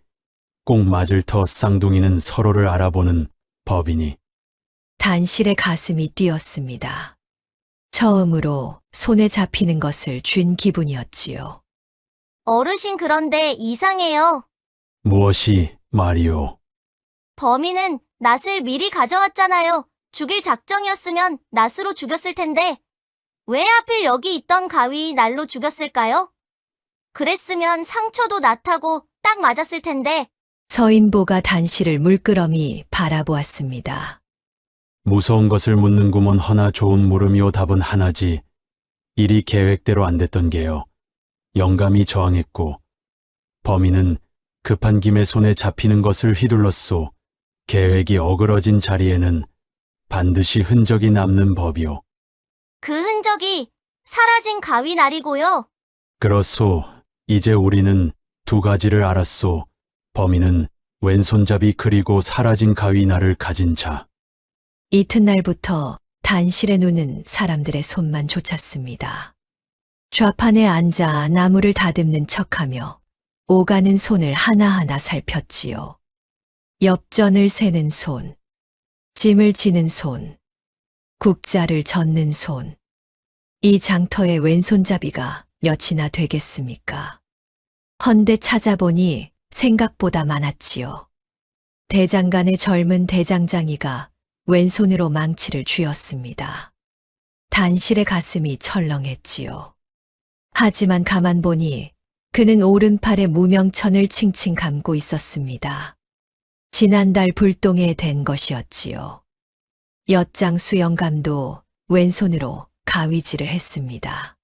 꼭 맞을 터 쌍둥이는 서로를 알아보는 법이니. 단실의 가슴이 뛰었습니다. 처음으로 손에 잡히는 것을 쥔 기분이었지요. 어르신 그런데 이상해요. 무엇이 말이오. 범인은 낫을 미리 가져왔잖아요. 죽일 작정이었으면 낫으로 죽였을 텐데 왜 하필 여기 있던 가위 날로 죽였을까요? 그랬으면 상처도 낫하고 딱 맞았을 텐데. 서인보가 단실을 물끄러미 바라보았습니다. 무서운 것을 묻는구먼. 허나 좋은 물음이오. 답은 하나지. 일이 계획대로 안 됐던 게요. 영감이 저항했고 범인은 급한 김에 손에 잡히는 것을 휘둘렀소. 계획이 어그러진 자리에는 반드시 흔적이 남는 법이오. 그 흔적이 사라진 가위 날이고요. 그렇소. 이제 우리는 두 가지를 알았소. 범인은 왼손잡이 그리고 사라진 가위 날을 가진 자. 이튿날부터 단실의 눈은 사람들의 손만 좇았습니다. 좌판에 앉아 나무를 다듬는 척하며 오가는 손을 하나하나 살폈지요. 엽전을 세는 손, 짐을 지는 손, 국자를 젓는 손. 이 장터의 왼손잡이가 몇이나 되겠습니까? 헌데 찾아보니 생각보다 많았지요. 대장간의 젊은 대장장이가 왼손으로 망치를 쥐었습니다. 단실의 가슴이 철렁했지요. 하지만 가만 보니 그는 오른팔에 무명천을 칭칭 감고 있었습니다. 지난달 불똥에 댄 것이었지요. 엿장 수영감도 왼손으로 가위질을 했습니다.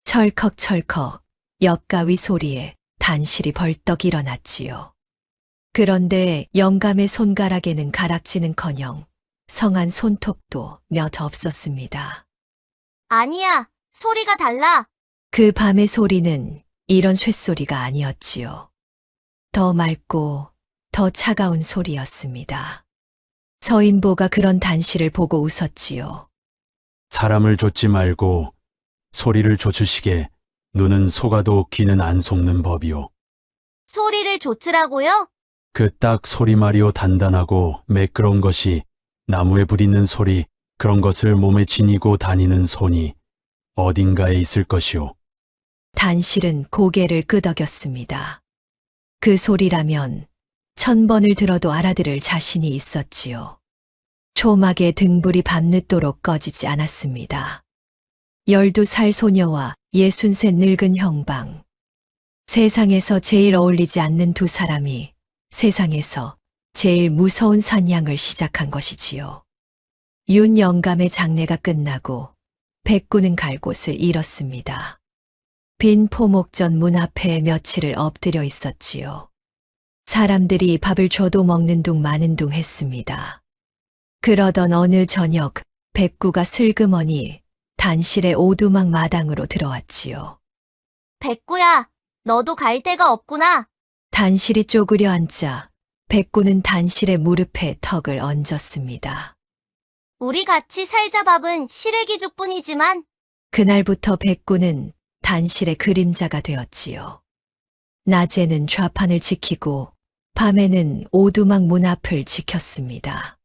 철컥철컥 엿가위 소리에 단실이 벌떡 일어났지요. 그런데 영감의 손가락에는 가락지는커녕 성한 손톱도 몇 없었습니다. 아니야, 소리가 달라. 그 밤의 소리는 이런 쇳소리가 아니었지요. 더 맑고 더 차가운 소리였습니다. 서인보가 그런 단실을 보고 웃었지요. 사람을 좇지 말고 소리를 좇으시게. 눈은 속아도 귀는 안 속는 법이오. 소리를 좇으라고요? 그 딱 소리 말이오. 단단하고 매끄러운 것이 나무에 부딪는 소리, 그런 것을 몸에 지니고 다니는 손이 어딘가에 있을 것이오. 단실은 고개를 끄덕였습니다. 그 소리라면 1000번을 들어도 알아들을 자신이 있었지요. 초막에 등불이 밤늦도록 꺼지지 않았습니다. 12살 소녀와 63 늙은 형방. 세상에서 제일 어울리지 않는 두 사람이 세상에서 제일 무서운 산양을 시작한 것이지요. 윤 영감의 장례가 끝나고 백구는 갈 곳을 잃었습니다. 빈 포목전 문 앞에 며칠을 엎드려 있었지요. 사람들이 밥을 줘도 먹는 둥 마는 둥 했습니다. 그러던 어느 저녁 백구가 슬그머니 단실의 오두막 마당으로 들어왔지요. 백구야, 너도 갈 데가 없구나. 단실이 쪼그려 앉자 백구는 단실의 무릎에 턱을 얹었습니다. 우리 같이 살자. 밥은 시래기죽뿐이지만 그날부터 백구는 단실의 그림자가 되었지요. 낮에는 좌판을 지키고 밤에는 오두막 문 앞을 지켰습니다.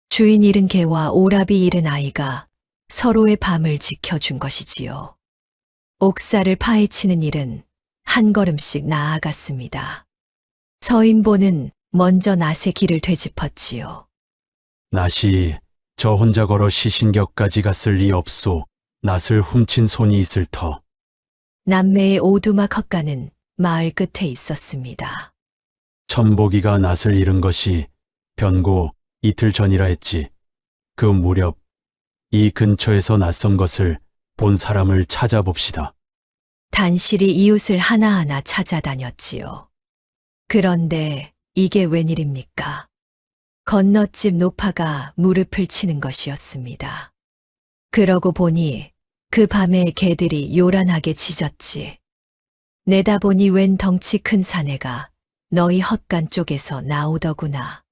주인 잃은 개와 오라비 잃은 아이가 서로의 밤을 지켜준 것이지요. 옥사를 파헤치는 일은 한 걸음씩 나아갔습니다. 서인보는 먼저 낫의 길을 되짚었지요. 낫이 저 혼자 걸어 시신격까지 갔을 리 없소. 낫을 훔친 손이 있을 터. 남매의 오두막 헛간은 마을 끝에 있었습니다. 천복이가 낫을 잃은 것이 변고 이틀 전이라 했지. 그 무렵 이 근처에서 낯선 것을 본 사람을 찾아봅시다. 단실이 이웃을 하나하나 찾아다녔지요. 그런데 이게 웬일입니까? 건너집 노파가 무릎을 치는 것이었습니다. 그러고 보니 그 밤에 개들이 요란하게 짖었지. 내다보니 웬 덩치 큰 사내가 너희 헛간 쪽에서 나오더구나.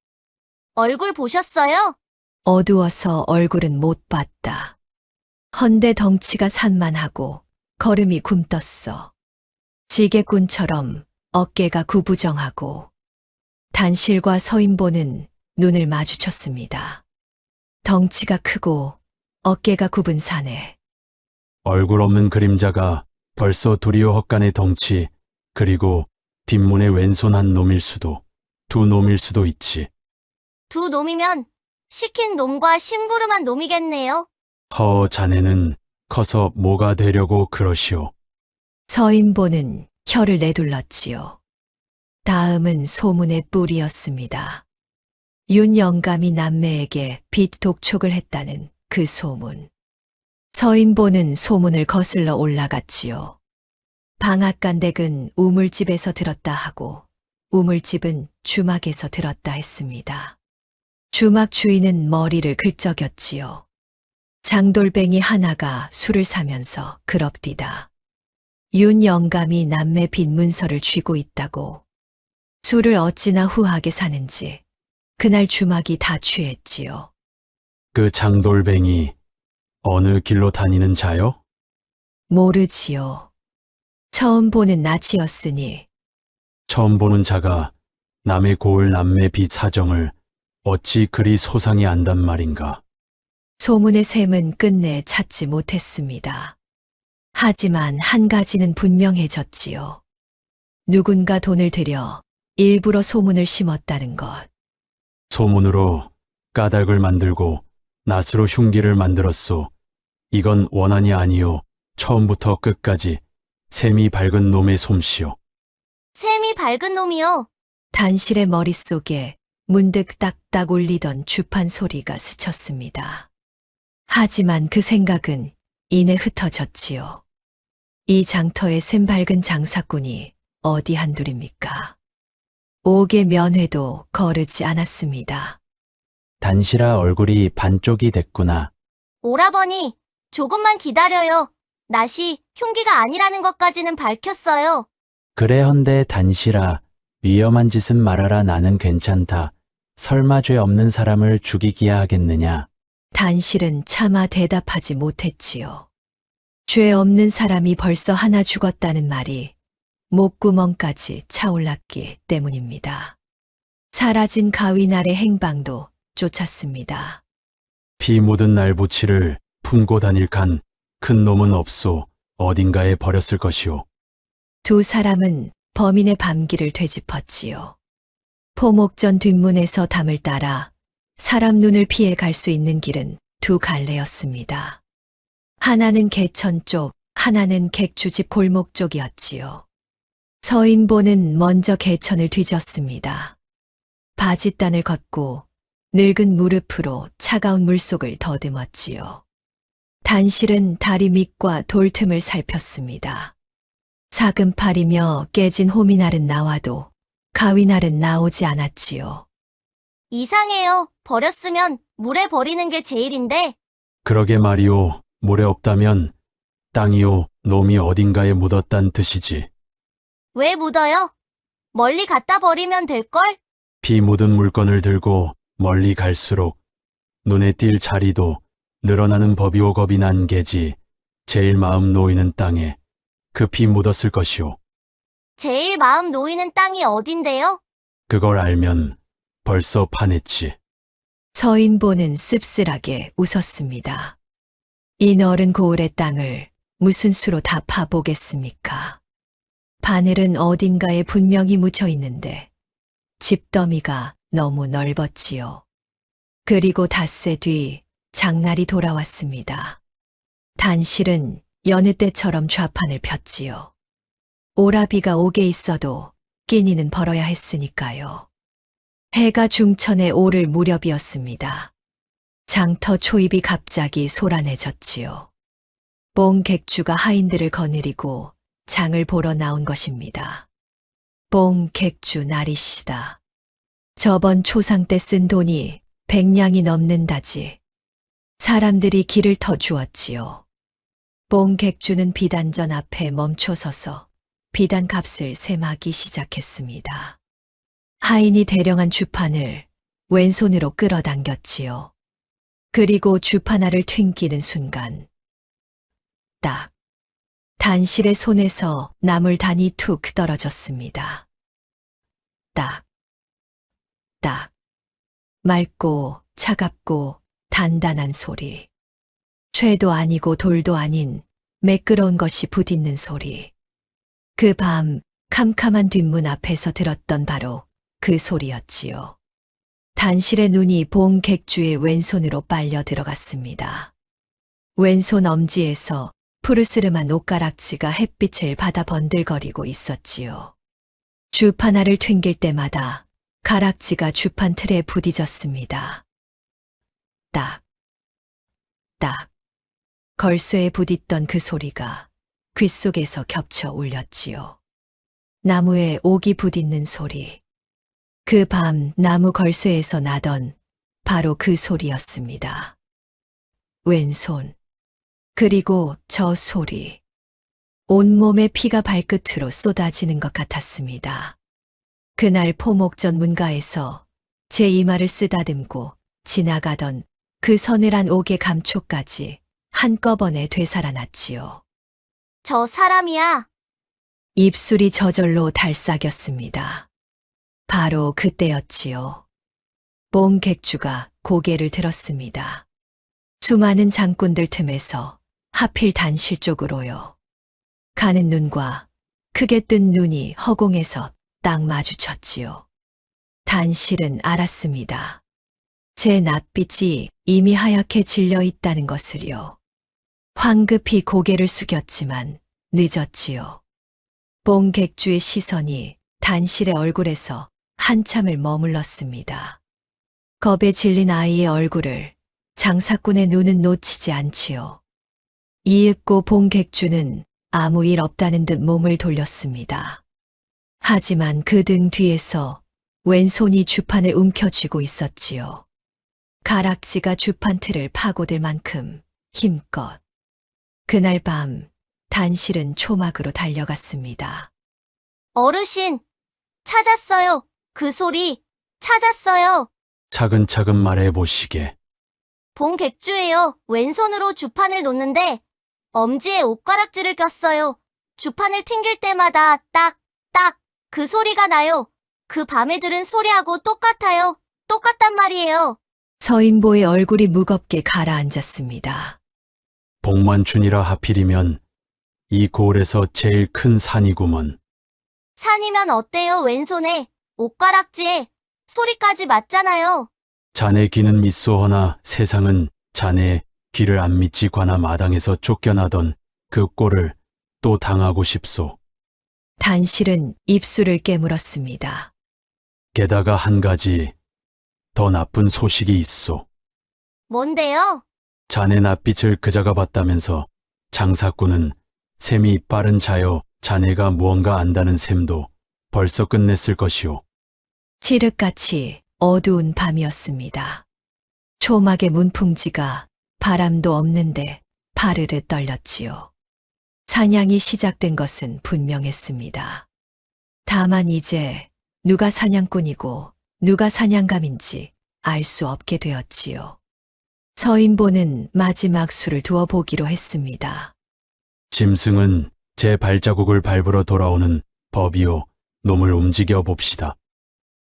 얼굴 보셨어요? 어두워서 얼굴은 못 봤다. 헌데 덩치가 산만하고 걸음이 굼떴어. 지게꾼처럼 어깨가 구부정하고 단실과 서인보는 눈을 마주쳤습니다. 덩치가 크고 어깨가 굽은 사내. 얼굴 없는 그림자가 벌써 두리오 헛간의 덩치, 그리고 뒷문의 왼손 한 놈일 수도, 두 놈일 수도 있지. 두 놈이면 시킨 놈과 심부름한 놈이겠네요. 자네는 커서 뭐가 되려고 그러시오. 서인보는 혀를 내둘렀지요. 다음은 소문의 뿔이었습니다. 윤 영감이 남매에게 빚 독촉을 했다는 그 소문. 서인보는 소문을 거슬러 올라갔지요. 방앗간댁은 우물집에서 들었다 하고 우물집은 주막에서 들었다 했습니다. 주막 주인은 머리를 긁적였지요. 장돌뱅이 하나가 술을 사면서 그럽디다. 윤 영감이 남매 빚 문서를 쥐고 있다고. 술을 어찌나 후하게 사는지 그날 주막이 다 취했지요. 그 장돌뱅이 어느 길로 다니는 자요? 모르지요. 처음 보는 낯이었으니 처음 보는 자가 남의 고을 남매 빚 사정을 어찌 그리 소상히 안단 말인가. 소문의 셈은 끝내 찾지 못했습니다. 하지만 한 가지는 분명해졌지요. 누군가 돈을 들여 일부러 소문을 심었다는 것. 소문으로 까닭을 만들고 낫으로 흉기를 만들었소. 이건 원한이 아니요. 처음부터 끝까지 셈이 밝은 놈의 솜씨요. 샘이 밝은 놈이요. 단실의 머릿속에 문득 딱딱 울리던 주판 소리가 스쳤습니다. 하지만 그 생각은 이내 흩어졌지요. 이 장터의 샘 밝은 장사꾼이 어디 한둘입니까? 옥의 면회도 거르지 않았습니다. 단실아 얼굴이 반쪽이 됐구나. 오라버니, 조금만 기다려요. 낫이 흉기가 아니라는 것까지는 밝혔어요. 그래 헌데 단실아 위험한 짓은 말아라. 나는 괜찮다. 설마 죄 없는 사람을 죽이기야 하겠느냐. 단실은 차마 대답하지 못했지요. 죄 없는 사람이 벌써 하나 죽었다는 말이 목구멍까지 차올랐기 때문입니다. 사라진 가위날의 행방도 쫓았습니다. 피 묻은 날부치를 품고 다닐 간 큰 놈은 없소. 어딘가에 버렸을 것이오. 두 사람은 범인의 밤길을 되짚었지요. 포목전 뒷문에서 담을 따라 사람 눈을 피해 갈 수 있는 길은 두 갈래였습니다. 하나는 개천 쪽, 하나는 객주집 골목 쪽이었지요. 서인보는 먼저 개천을 뒤졌습니다. 바짓단을 걷고 늙은 무릎으로 차가운 물속을 더듬었지요. 단실은 다리 밑과 돌틈을 살폈습니다. 사금팔이며 깨진 호미날은 나와도 가위날은 나오지 않았지요. 이상해요. 버렸으면 물에 버리는 게 제일인데. 그러게 말이오. 모래 없다면 땅이오. 놈이 어딘가에 묻었단 뜻이지. 왜 묻어요? 멀리 갖다 버리면 될걸? 피 묻은 물건을 들고 멀리 갈수록 눈에 띌 자리도 늘어나는 법이오. 겁이 난 개지 제일 마음 놓이는 땅에 그 피 묻었을 것이오. 제일 마음 놓이는 땅이 어딘데요? 그걸 알면 벌써 파냈지. 서인보는 씁쓸하게 웃었습니다. 이 너른 고을의 땅을 무슨 수로 다 파보겠습니까? 바늘은 어딘가에 분명히 묻혀 있는데 집더미가 너무 넓었지요. 그리고 닷새 뒤 장날이 돌아왔습니다. 단실은 여느 때처럼 좌판을 폈지요. 오라비가 옥에 있어도 끼니는 벌어야 했으니까요. 해가 중천에 오를 무렵이었습니다. 장터 초입이 갑자기 소란해졌지요. 뽕객주가 하인들을 거느리고 장을 보러 나온 것입니다. 뽕객주 나리시다. 저번 초상 때 쓴 돈이 100냥이 넘는다지. 사람들이 길을 터 주었지요. 뽕객주는 비단전 앞에 멈춰서서 비단 값을 셈하기 시작했습니다. 하인이 대령한 주판을 왼손으로 끌어당겼지요. 그리고 주판알을 튕기는 순간 딱 단실의 손에서 나물단이 툭 떨어졌습니다. 딱 맑고 차갑고 단단한 소리. 쇠도 아니고 돌도 아닌 매끄러운 것이 부딪는 소리. 그 밤 캄캄한 뒷문 앞에서 들었던 바로 그 소리였지요. 단실의 눈이 봉객주의 왼손으로 빨려 들어갔습니다. 왼손 엄지에서 푸르스름한 옷가락지가 햇빛을 받아 번들거리고 있었지요. 주판알을 튕길 때마다 가락지가 주판 틀에 부딪혔습니다. 딱. 걸쇠에 부딪던 그 소리가 귓속에서 겹쳐 울렸지요. 나무에 옥이 부딪는 소리. 그 밤 나무 걸쇠에서 나던 바로 그 소리였습니다. 왼손. 그리고 저 소리. 온몸에 피가 발끝으로 쏟아지는 것 같았습니다. 그날 포목전 문가에서 제 이마를 쓰다듬고 지나가던 그 서늘한 옥의 감촉까지 한꺼번에 되살아났지요. 저 사람이야. 입술이 저절로 달싹였습니다. 바로 그때였지요. 뽕객주가 고개를 들었습니다. 수많은 장꾼들 틈에서 하필 단실 쪽으로요. 가는 눈과 크게 뜬 눈이 허공에서 딱 마주쳤지요. 단실은 알았습니다. 제 낯빛이 이미 하얗게 질려 있다는 것을요. 황급히 고개를 숙였지만 늦었지요. 뽕객주의 시선이 단실의 얼굴에서 한참을 머물렀습니다. 겁에 질린 아이의 얼굴을 장사꾼의 눈은 놓치지 않지요. 이윽고 뽕객주는 아무 일 없다는 듯 몸을 돌렸습니다. 하지만 그 등 뒤에서 왼손이 주판을 움켜쥐고 있었지요. 가락지가 주판 틀을 파고들 만큼 힘껏. 그날 밤 단실은 초막으로 달려갔습니다. 어르신, 찾았어요. 그 소리, 찾았어요. 차근차근 말해 보시게. 봉객주예요. 왼손으로 주판을 놓는데 엄지에 옷가락지를 꼈어요. 주판을 튕길 때마다 딱 그 소리가 나요. 그 밤에 들은 소리하고 똑같아요. 똑같단 말이에요. 서인보의 얼굴이 무겁게 가라앉았습니다. 복만춘이라 하필이면 이 고을에서 제일 큰 산이구먼. 산이면 어때요? 왼손에 옷가락지에 소리까지 맞잖아요. 자네 귀는 믿소허나 세상은 자네의 귀를 안 믿지 관아 마당에서 쫓겨나던 그 꼴을 또 당하고 싶소. 단실은 입술을 깨물었습니다. 게다가 한 가지 더 나쁜 소식이 있소. 뭔데요? 자네 낯빛을 그자가 봤다면서 장사꾼은 셈이 빠른 자여 자네가 무언가 안다는 셈도 벌써 끝냈을 것이오. 칠흑같이 어두운 밤이었습니다. 초막의 문풍지가 바람도 없는데 파르르 떨렸지요. 사냥이 시작된 것은 분명했습니다. 다만 이제 누가 사냥꾼이고 누가 사냥감인지 알 수 없게 되었지요. 서인보는 마지막 수를 두어 보기로 했습니다. 짐승은 제 발자국을 밟으러 돌아오는 법이요. 놈을 움직여 봅시다.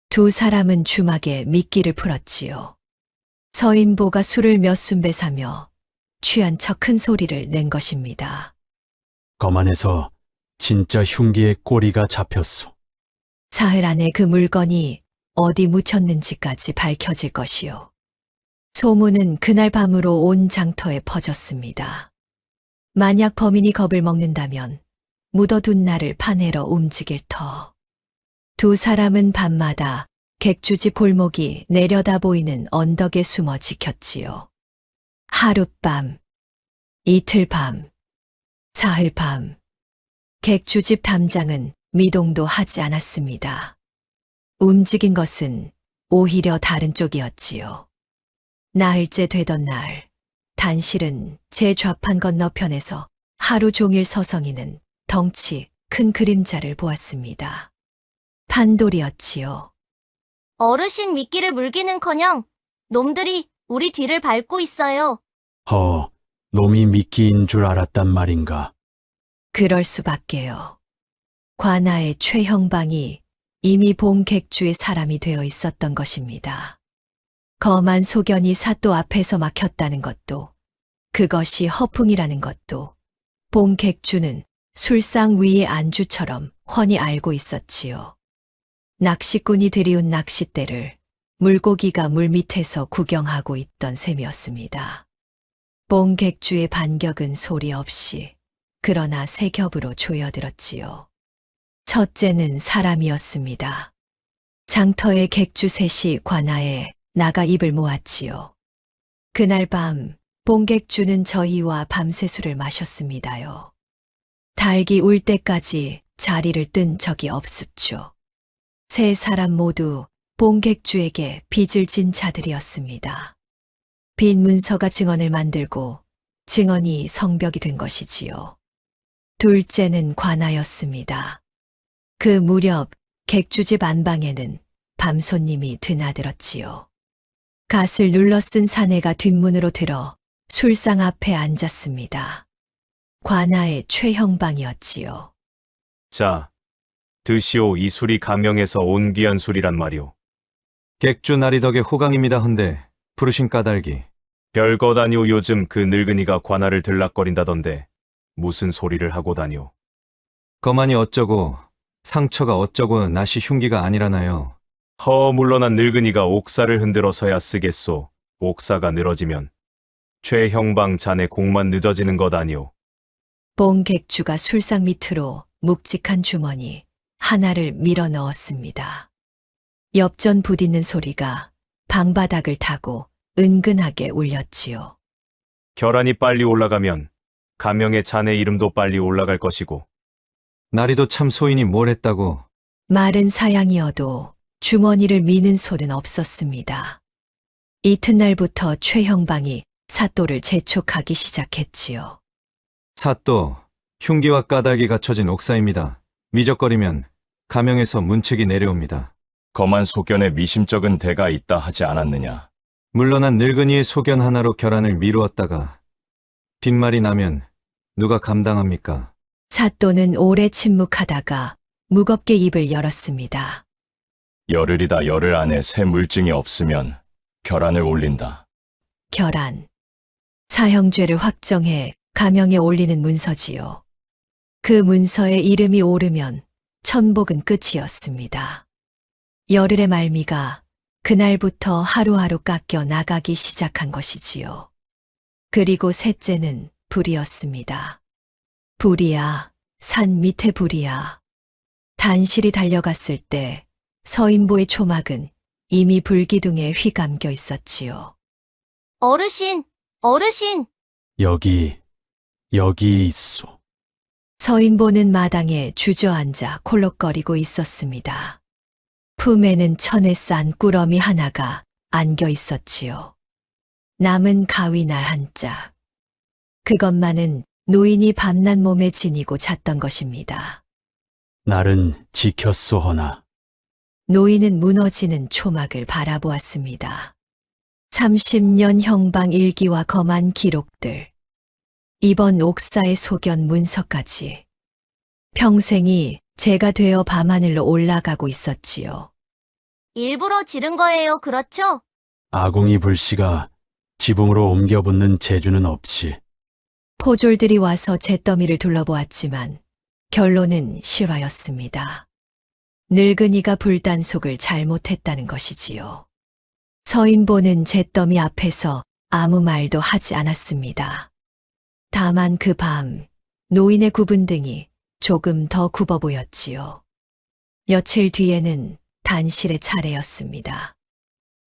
두 사람은 주막에 미끼를 풀었지요. 서인보가 술을 몇 순배 사며 취한 척 큰 소리를 낸 것입니다. 거만해서 진짜 흉기의 꼬리가 잡혔소. 사흘 안에 그 물건이 어디 묻혔는지까지 밝혀질 것이요. 소문은 그날 밤으로 온 장터에 퍼졌습니다. 만약 범인이 겁을 먹는다면 묻어둔 나를 파내러 움직일 터. 두 사람은 밤마다 객주집 골목이 내려다 보이는 언덕에 숨어 지켰지요. 하룻밤, 이틀밤, 사흘밤. 객주집 담장은 미동도 하지 않았습니다. 움직인 것은 오히려 다른 쪽이었지요. 나흘째 되던 날, 단실은 제 좌판 건너편에서 하루 종일 서성이는 덩치 큰 그림자를 보았습니다. 판돌이었지요. 어르신 미끼를 물기는커녕 놈들이 우리 뒤를 밟고 있어요. 놈이 미끼인 줄 알았단 말인가. 그럴 수밖에요. 관아의 최형방이 이미 봉객주의 사람이 되어 있었던 것입니다. 검한 소견이 사또 앞에서 막혔다는 것도, 그것이 허풍이라는 것도 봉객주는 술상 위의 안주처럼 훤히 알고 있었지요. 낚시꾼이 들이운 낚싯대를 물고기가 물밑에서 구경하고 있던 셈이었습니다. 봉객주의 반격은 소리 없이 그러나 세 겹으로 조여들었지요. 첫째는 사람이었습니다. 장터의 객주 셋이 관아에 나가 입을 모았지요. 그날 밤 봉객주는 저희와 밤새 술을 마셨습니다요. 달기 울 때까지 자리를 뜬 적이 없습죠. 세 사람 모두 봉객주에게 빚을 진 자들이었습니다. 빈 문서가 증언을 만들고 증언이 성벽이 된 것이지요. 둘째는 관아였습니다. 그 무렵 객주집 안방에는 밤손님이 드나들었지요. 갓을 눌러 쓴 사내가 뒷문으로 들어 술상 앞에 앉았습니다. 관아의 최형방이었지요. 자, 드시오. 이 술이 가명에서 온 귀한 술이란 말이오. 객주 나리덕의 호강입니다 헌데 부르신 까닭이. 별것 아니오. 요즘 그 늙은이가 관아를 들락거린다던데 무슨 소리를 하고 다니오. 거만이 어쩌고 상처가 어쩌고 낫이 흉기가 아니라나요. 물러난 늙은이가 옥사를 흔들어서야 쓰겠소. 옥사가 늘어지면 최형방 자네 공만 늦어지는 것 아니오. 봉객주가 술상 밑으로 묵직한 주머니 하나를 밀어 넣었습니다. 엽전 부딪는 소리가 방바닥을 타고 은근하게 울렸지요. 결안이 빨리 올라가면 가명의 자네 이름도 빨리 올라갈 것이고. 나리도 참 소인이 뭘 했다고. 말은 사양이어도 주머니를 미는 소는 없었습니다. 이튿날부터 최형방이 사또를 재촉하기 시작했지요. 사또, 흉기와 까닭이 갖춰진 옥사입니다. 미적거리면 가명에서 문책이 내려옵니다. 거만 소견에 미심쩍은 대가 있다 하지 않았느냐. 물러난 늙은이의 소견 하나로 결안을 미루었다가 빈말이 나면 누가 감당합니까? 사또는 오래 침묵하다가 무겁게 입을 열었습니다. 열흘이다. 열흘 안에 새 물증이 없으면 결안을 올린다. 결안. 사형죄를 확정해 가명에 올리는 문서지요. 그 문서에 이름이 오르면 천복은 끝이었습니다. 열흘의 말미가 그날부터 하루하루 깎여 나가기 시작한 것이지요. 그리고 셋째는 불이었습니다. 불이야, 산 밑에 불이야. 단실이 달려갔을 때 서인보의 초막은 이미 불기둥에 휘감겨 있었지요. 어르신, 어르신! 여기 있소. 서인보는 마당에 주저앉아 콜록거리고 있었습니다. 품에는 천에 싼 꾸러미 하나가 안겨 있었지요. 남은 가위날 한 짝. 그것만은 노인이 밤낮 몸에 지니고 잤던 것입니다. 날은 지켰소 허나 노인은 무너지는 초막을 바라보았습니다. 30년 형방 일기와 검한 기록들, 이번 옥사의 소견 문서까지 평생이 제가 되어 밤하늘로 올라가고 있었지요. 일부러 지른 거예요, 그렇죠? 아궁이 불씨가 지붕으로 옮겨 붙는 재주는 없지. 포졸들이 와서 잿더미를 둘러보았지만 결론은 실화였습니다. 늙은이가 불단속을 잘못했다는 것이지요. 서인보는 잿더미 앞에서 아무 말도 하지 않았습니다. 다만 그 밤 노인의 굽은 등이 조금 더 굽어 보였지요. 며칠 뒤에는 단실의 차례였습니다.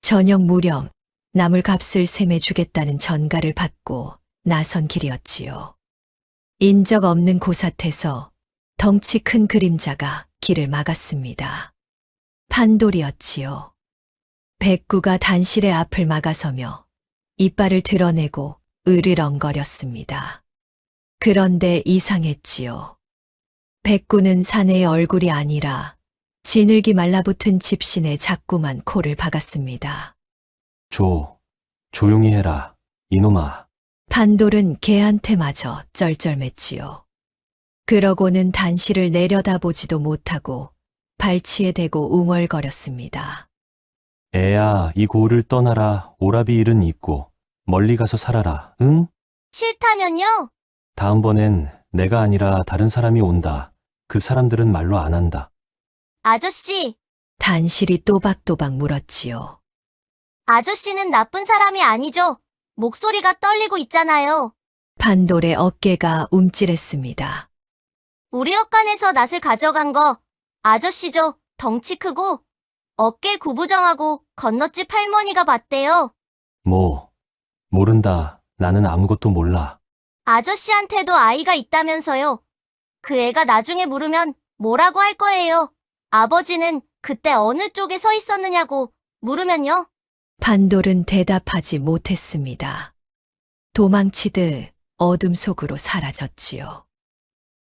저녁 무렵 나물 값을 셈해 주겠다는 전가를 받고 나선 길이었지요. 인적 없는 고삿에서 덩치 큰 그림자가 길을 막았습니다. 판돌이었지요. 백구가 단실의 앞을 막아서며 이빨을 드러내고 으르렁거렸습니다. 그런데 이상했지요. 백구는 사내의 얼굴이 아니라 지늘기 말라붙은 집신에 자꾸만 코를 박았습니다. 조용히 해라, 이놈아. 판돌은 개한테 맞아 쩔쩔맸지요. 그러고는 단실을 내려다보지도 못하고 발치에 대고 웅얼거렸습니다. 애야, 이 고을을 떠나라. 오라비 일은 있고 멀리 가서 살아라. 응? 싫다면요? 다음번엔 내가 아니라 다른 사람이 온다. 그 사람들은 말로 안 한다. 아저씨, 단실이 또박또박 물었지요. 아저씨는 나쁜 사람이 아니죠? 목소리가 떨리고 있잖아요. 판돌의 어깨가 움찔했습니다. 우리 엇간에서 낫을 가져간 거 아저씨죠? 덩치 크고 어깨 구부정하고 건너집 할머니가 봤대요. 모른다. 나는 아무것도 몰라. 아저씨한테도 아이가 있다면서요. 그 애가 나중에 물으면 뭐라고 할 거예요? 아버지는 그때 어느 쪽에 서 있었느냐고 물으면요. 판돌은 대답하지 못했습니다. 도망치듯 어둠 속으로 사라졌지요.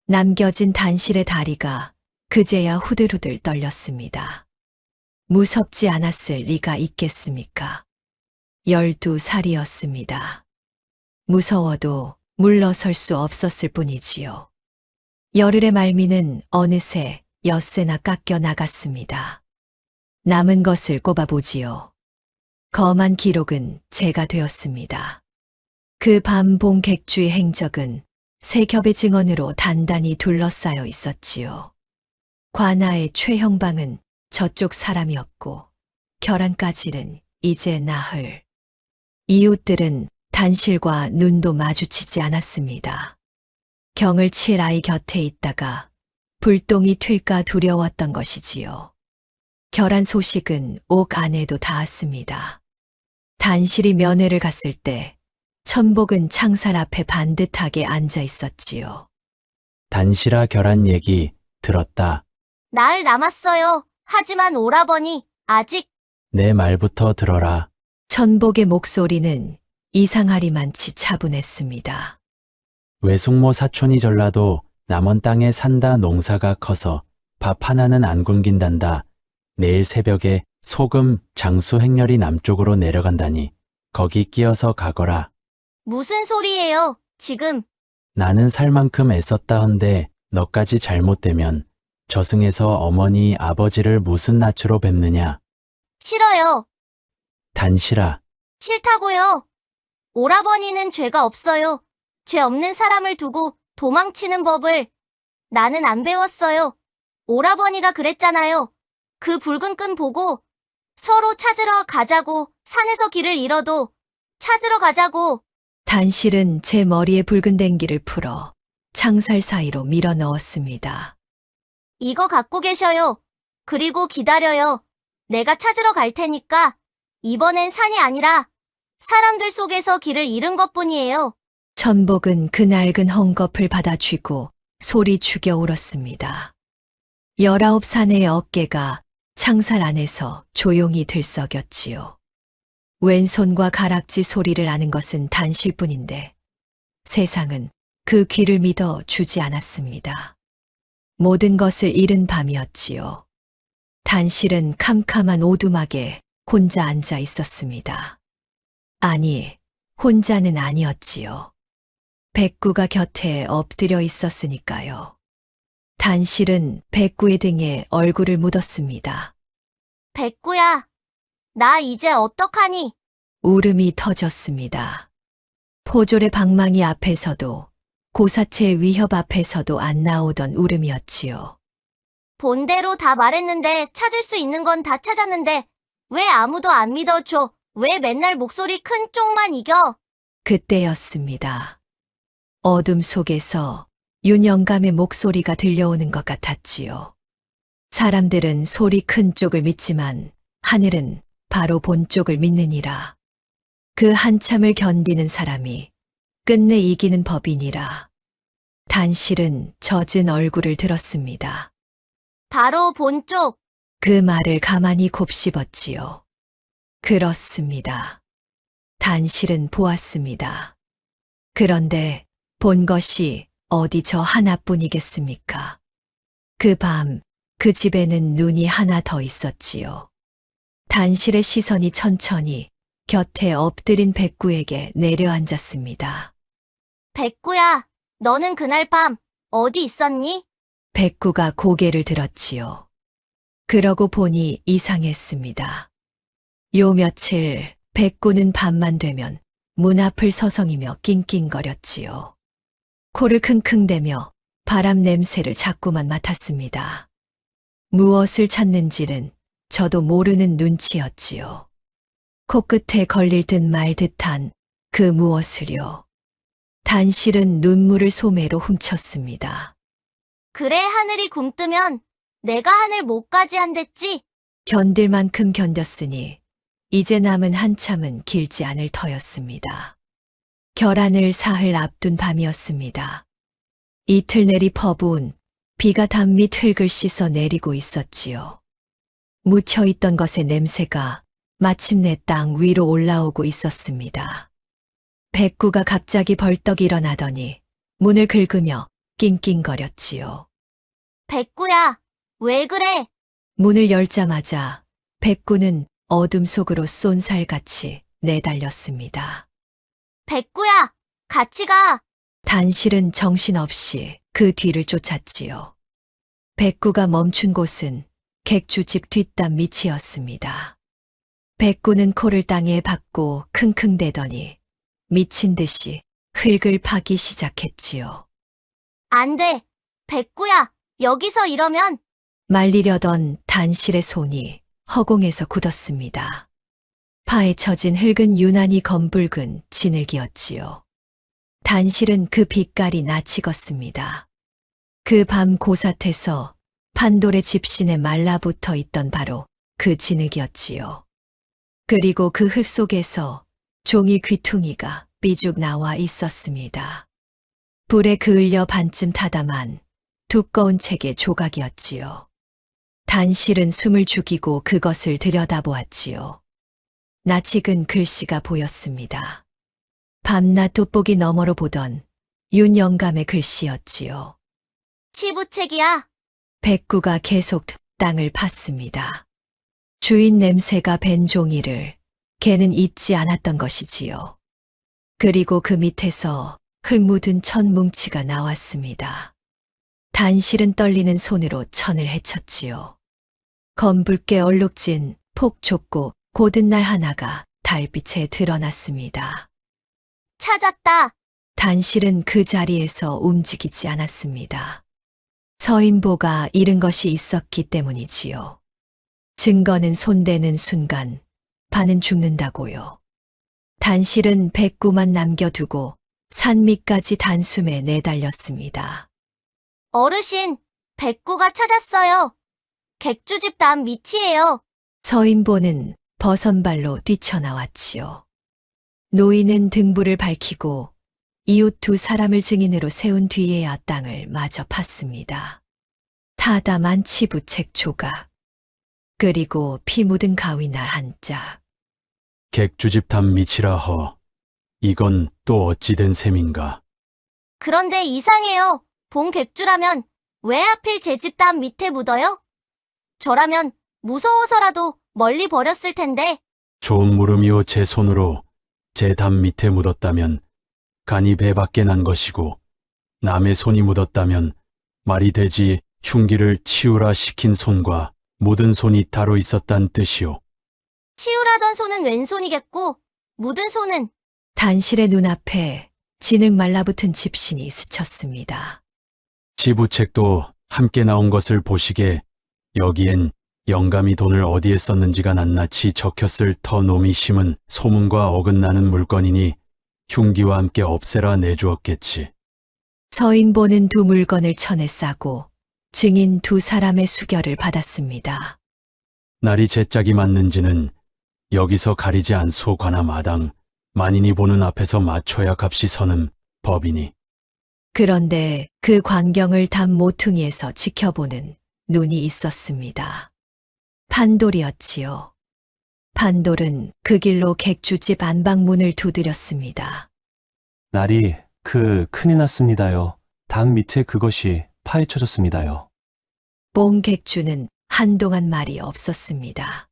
남겨진 단실의 다리가 그제야 후들후들 떨렸습니다. 무섭지 않았을 리가 있겠습니까? 12살이었습니다. 무서워도 물러설 수 없었을 뿐이지요. 열흘의 말미는 어느새 엿새나 깎여 나갔습니다. 남은 것을 꼽아보지요. 검한 기록은 제가 되었습니다. 그 밤 본 객주의 행적은 세 겹의 증언으로 단단히 둘러싸여 있었지요. 관아의 최형방은 저쪽 사람이었고 결안까지는 이제 나흘. 이웃들은 단실과 눈도 마주치지 않았습니다. 경을 칠 아이 곁에 있다가 불똥이 튈까 두려웠던 것이지요. 결안 소식은 옥 안에도 닿았습니다. 단실이 면회를 갔을 때 천복은 창살 앞에 반듯하게 앉아 있었지요. 단실아 결한 얘기 들었다. 나흘 남았어요. 하지만 오라버니 아직 내 말부터 들어라. 천복의 목소리는 이상하리만치 차분했습니다. 외숙모 사촌이 전라도 남원 땅에 산다. 농사가 커서 밥 하나는 안 굶긴단다. 내일 새벽에 소금 장수 행렬이 남쪽으로 내려간다니 거기 끼어서 가거라. 무슨 소리예요? 지금 나는 살 만큼 애썼다 헌데 너까지 잘못되면 저승에서 어머니 아버지를 무슨 낯으로 뵙느냐. 싫어요. 단실아, 싫다고요. 오라버니는 죄가 없어요. 죄 없는 사람을 두고 도망치는 법을 나는 안 배웠어요. 오라버니가 그랬잖아요. 그 붉은 끈 보고 서로 찾으러 가자고. 산에서 길을 잃어도 찾으러 가자고. 단실은 제 머리에 붉은 댕기를 풀어 창살 사이로 밀어 넣었습니다. 이거 갖고 계셔요. 그리고 기다려요. 내가 찾으러 갈 테니까. 이번엔 산이 아니라 사람들 속에서 길을 잃은 것뿐이에요. 천복은 그 낡은 헝겊을 받아 쥐고 소리 죽여 울었습니다. 19사내의 어깨가 창살 안에서 조용히 들썩였지요. 왼손과 가락지 소리를 아는 것은 단실뿐인데 세상은 그 귀를 믿어 주지 않았습니다. 모든 것을 잃은 밤이었지요. 단실은 캄캄한 오두막에 혼자 앉아 있었습니다. 아니, 혼자는 아니었지요. 백구가 곁에 엎드려 있었으니까요. 단실은 백구의 등에 얼굴을 묻었습니다. 백구야, 나 이제 어떡하니? 울음이 터졌습니다. 포졸의 방망이 앞에서도 고사체의 위협 앞에서도 안 나오던 울음이었지요. 본대로 다 말했는데 찾을 수 있는 건 다 찾았는데 왜 아무도 안 믿어줘? 왜 맨날 목소리 큰 쪽만 이겨? 그때였습니다. 어둠 속에서 윤영감의 목소리가 들려오는 것 같았지요. 사람들은 소리 큰 쪽을 믿지만 하늘은 바로 본 쪽을 믿느니라. 그 한참을 견디는 사람이 끝내 이기는 법이니라. 단실은 젖은 얼굴을 들었습니다. 바로 본 쪽. 그 말을 가만히 곱씹었지요. 그렇습니다. 단실은 보았습니다. 그런데 본 것이 어디 저 하나뿐이겠습니까? 그 밤, 그 집에는 눈이 하나 더 있었지요. 단실의 시선이 천천히 곁에 엎드린 백구에게 내려앉았습니다. 백구야, 너는 그날 밤 어디 있었니? 백구가 고개를 들었지요. 그러고 보니 이상했습니다. 요 며칠 백구는 밤만 되면 문 앞을 서성이며 낑낑거렸지요. 코를 킁킁대며 바람 냄새를 자꾸만 맡았습니다. 무엇을 찾는지는 저도 모르는 눈치였지요. 코끝에 걸릴 듯 말 듯한 그 무엇을요. 단실은 눈물을 소매로 훔쳤습니다. 그래, 하늘이 굼뜨면 내가 하늘 못까지 한댔지? 견딜 만큼 견뎠으니 이제 남은 한참은 길지 않을 터였습니다. 결안을 사흘 앞둔 밤이었습니다. 이틀 내리 퍼부은 비가 담밑 흙을 씻어 내리고 있었지요. 묻혀있던 것의 냄새가 마침내 땅 위로 올라오고 있었습니다. 백구가 갑자기 벌떡 일어나더니 문을 긁으며 낑낑거렸지요. 백구야, 왜 그래? 문을 열자마자 백구는 어둠 속으로 쏜살같이 내달렸습니다. 백구야, 같이 가. 단실은 정신없이 그 뒤를 쫓았지요. 백구가 멈춘 곳은 객주집 뒷담 밑이었습니다. 백구는 코를 땅에 박고 킁킁대더니 미친 듯이 흙을 파기 시작했지요. 안 돼. 백구야, 여기서 이러면. 말리려던 단실의 손이 허공에서 굳었습니다. 파헤쳐진 흙은 유난히 검붉은 진흙이었지요. 단실은 그 빛깔이 낯익었습니다. 그 밤 고삿에서 판돌의 집신에 말라붙어 있던 바로 그 진흙이었지요. 그리고 그 흙 속에서 종이 귀퉁이가 삐죽 나와 있었습니다. 불에 그을려 반쯤 타담한 두꺼운 책의 조각이었지요. 단실은 숨을 죽이고 그것을 들여다보았지요. 낯익은 글씨가 보였습니다. 밤낮 돋보기 너머로 보던 윤영감의 글씨였지요. 치부책이야. 백구가 계속 땅을 팠습니다. 주인 냄새가 밴 종이를 걔는 잊지 않았던 것이지요. 그리고 그 밑에서 흙 묻은 천 뭉치가 나왔습니다. 단실은 떨리는 손으로 천을 헤쳤지요. 검붉게 얼룩진 폭 좁고 고든 날 하나가 달빛에 드러났습니다. 찾았다. 단실은 그 자리에서 움직이지 않았습니다. 서인보가 잃은 것이 있었기 때문이지요. 증거는 손대는 순간 반은 죽는다고요. 단실은 백구만 남겨두고 산 밑까지 단숨에 내달렸습니다. 어르신, 백구가 찾았어요. 객주집 담 밑이에요. 서인보는 버선발로 뛰쳐나왔지요. 노인은 등불을 밝히고 이웃 두 사람을 증인으로 세운 뒤에야 땅을 마저 팠습니다. 타담한 치부책 조각, 그리고 피 묻은 가위날 한 짝. 객주집 담 밑이라 허. 이건 또 어찌 된 셈인가? 그런데 이상해요. 본 객주라면 왜 하필 제 집 담 밑에 묻어요? 저라면 무서워서라도 멀리 버렸을 텐데. 좋은 물음이요 제 손으로 제 담 밑에 묻었다면 간이 배 밖에 난 것이고 남의 손이 묻었다면 말이 되지 흉기를 치우라 시킨 손과 묻은 손이 따로 있었단 뜻이오. 치우라던 손은 왼손이겠고 묻은 손은 단실의 눈앞에 진흙 말라붙은 집신이 스쳤습니다. 지부책도 함께 나온 것을 보시게 여기엔 영감이 돈을 어디에 썼는지가 낱낱이 적혔을 터 놈이 심은 소문과 어긋나는 물건이니 흉기와 함께 없애라 내주었겠지. 서인보는 두 물건을 천에 싸고 증인 두 사람의 수결을 받았습니다. 날이 제 짝이 맞는지는 여기서 가리지 않소 관아 마당 만인이 보는 앞에서 맞춰야 값이 서는 법이니. 그런데 그 광경을 담 모퉁이에서 지켜보는 눈이 있었습니다. 판돌이었지요. 판돌은 그 길로 객주집 안방문을 두드렸습니다. 날이 큰이 났습니다요. 담 밑에 그것이 파헤쳐졌습니다요. 뽕객주는 한동안 말이 없었습니다.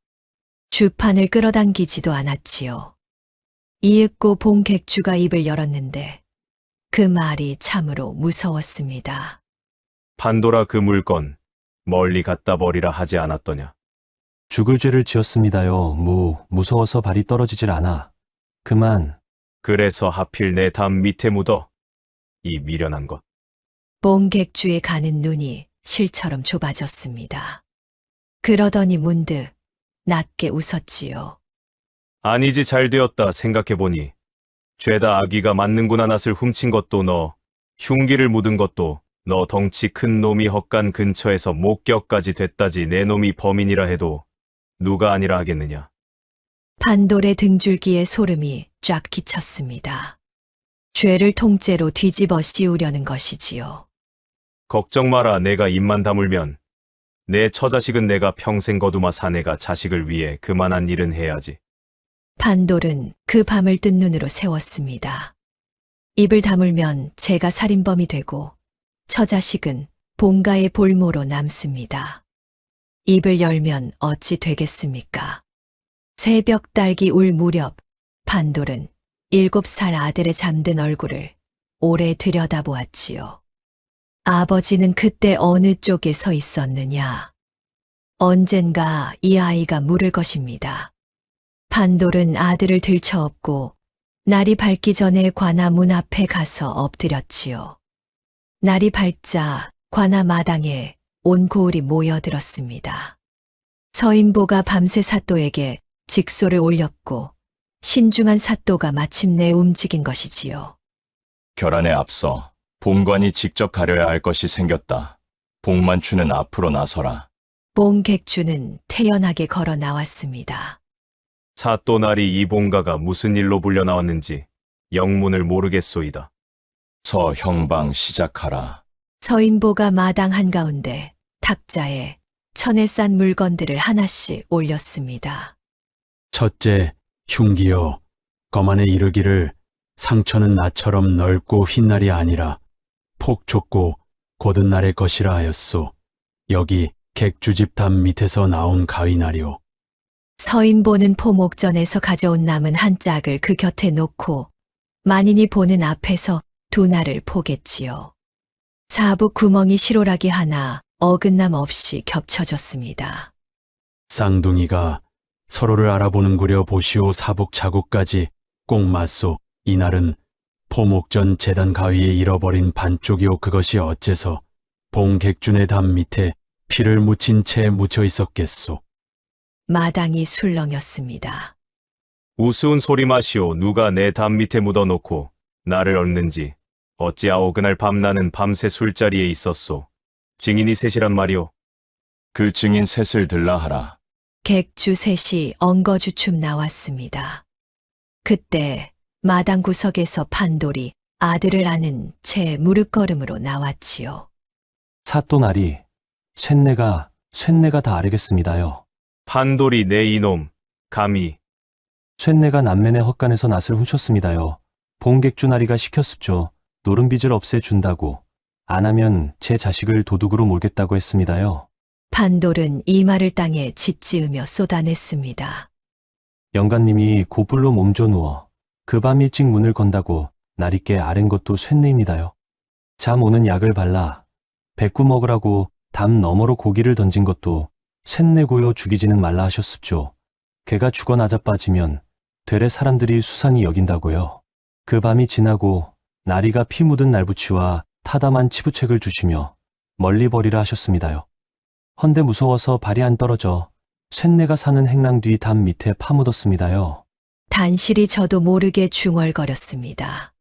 주판을 끌어당기지도 않았지요. 이윽고 뽕객주가 입을 열었는데 그 말이 참으로 무서웠습니다. 판도라 그 물건 멀리 갖다 버리라 하지 않았더냐. 죽을 죄를 지었습니다요. 무서워서 발이 떨어지질 않아. 그만. 그래서 하필 내 담 밑에 묻어. 이 미련한 것. 뽕객주에 가는 눈이 실처럼 좁아졌습니다. 그러더니 문득 낮게 웃었지요. 아니지 잘 되었다 생각해보니 죄다 아기가 맞는구나. 낫을 훔친 것도 너, 흉기를 묻은 것도 너, 덩치 큰 놈이 헛간 근처에서 목격까지 됐다지. 내 놈이 범인이라 해도 누가 아니라 하겠느냐. 판돌의 등줄기에 소름이 쫙 끼쳤습니다. 죄를 통째로 뒤집어 씌우려는 것이지요. 걱정 마라. 내가 입만 다물면 내 처자식은 내가 평생 거두마 사내가 자식을 위해 그만한 일은 해야지. 판돌은 그 밤을 뜬 눈으로 세웠습니다. 입을 다물면 제가 살인범이 되고 처자식은 본가의 볼모로 남습니다. 입을 열면 어찌 되겠습니까? 새벽 딸기 울 무렵 판돌은 7살 아들의 잠든 얼굴을 오래 들여다보았지요. 아버지는 그때 어느 쪽에 서 있었느냐? 언젠가 이 아이가 물을 것입니다. 판돌은 아들을 들쳐업고 날이 밝기 전에 관아 문 앞에 가서 엎드렸지요. 날이 밝자 관아 마당에 온 고을이 모여들었습니다. 서인보가 밤새 사또에게 직소를 올렸고 신중한 사또가 마침내 움직인 것이지요. 결안에 앞서 본관이 직접 가려야 할 것이 생겼다. 복만추는 앞으로 나서라. 뽕객주는 태연하게 걸어 나왔습니다. 사또 날이 이 본가가 무슨 일로 불려 나왔는지 영문을 모르겠소이다. 서형방 시작하라. 서인보가 마당 한가운데 탁자에 천에 싼 물건들을 하나씩 올렸습니다. 첫째, 흉기여, 거만에 이르기를 상처는 나처럼 넓고 흰 날이 아니라 폭 좁고 곧은 날의 것이라 하였소. 여기 객주집 담 밑에서 나온 가위날이오. 서인보는 포목전에서 가져온 남은 한 짝을 그 곁에 놓고 만인이 보는 앞에서 두 날을 포겠지요. 사부 구멍이 실오라기 하나 어긋남 없이 겹쳐졌습니다. 쌍둥이가 서로를 알아보는구려 보시오. 사북 자국까지 꼭 맞소. 이날은 포목전 재단 가위에 잃어버린 반쪽이오. 그것이 어째서 봉객준의 담 밑에 피를 묻힌 채 묻혀 있었겠소. 마당이 술렁였습니다. 우스운 소리 마시오. 누가 내 담 밑에 묻어놓고 나를 얽는지. 어찌아오 그날 밤 나는 밤새 술자리에 있었소. 증인이 셋이란 말이오. 그 증인 셋을 들라 하라. 객주 셋이 엉거주춤 나왔습니다. 그때 마당 구석에서 판돌이 아들을 안은 채 무릎걸음으로 나왔지요. 사또 날이 쇳내가 다 아뢰겠습니다요. 판돌이 내 이놈 감히. 쇳내가 남매네 헛간에서 낫을 훔쳤습니다요. 봉객주 나리가 시켰습죠. 노름빚을 없애준다고. 안 하면 제 자식을 도둑으로 몰겠다고 했습니다요. 판돌은 이 말을 땅에 짓지으며 쏟아냈습니다. 영감님이 고불로 몸져 누워 그 밤 일찍 문을 건다고 날이께 아랜 것도 쇳내입니다요. 잠 오는 약을 발라 백구 먹으라고 담 너머로 고기를 던진 것도 쇳내고요 죽이지는 말라 하셨습죠. 걔가 죽어 나자빠지면 되레 사람들이 수상히 여긴다고요. 그 밤이 지나고 나리가 피 묻은 날부치와 타담한 치부책을 주시며 멀리 버리라 하셨습니다요. 헌데 무서워서 발이 안 떨어져 쇳내가 사는 행랑 뒤 담 밑에 파묻었습니다요. 단실이 저도 모르게 중얼거렸습니다.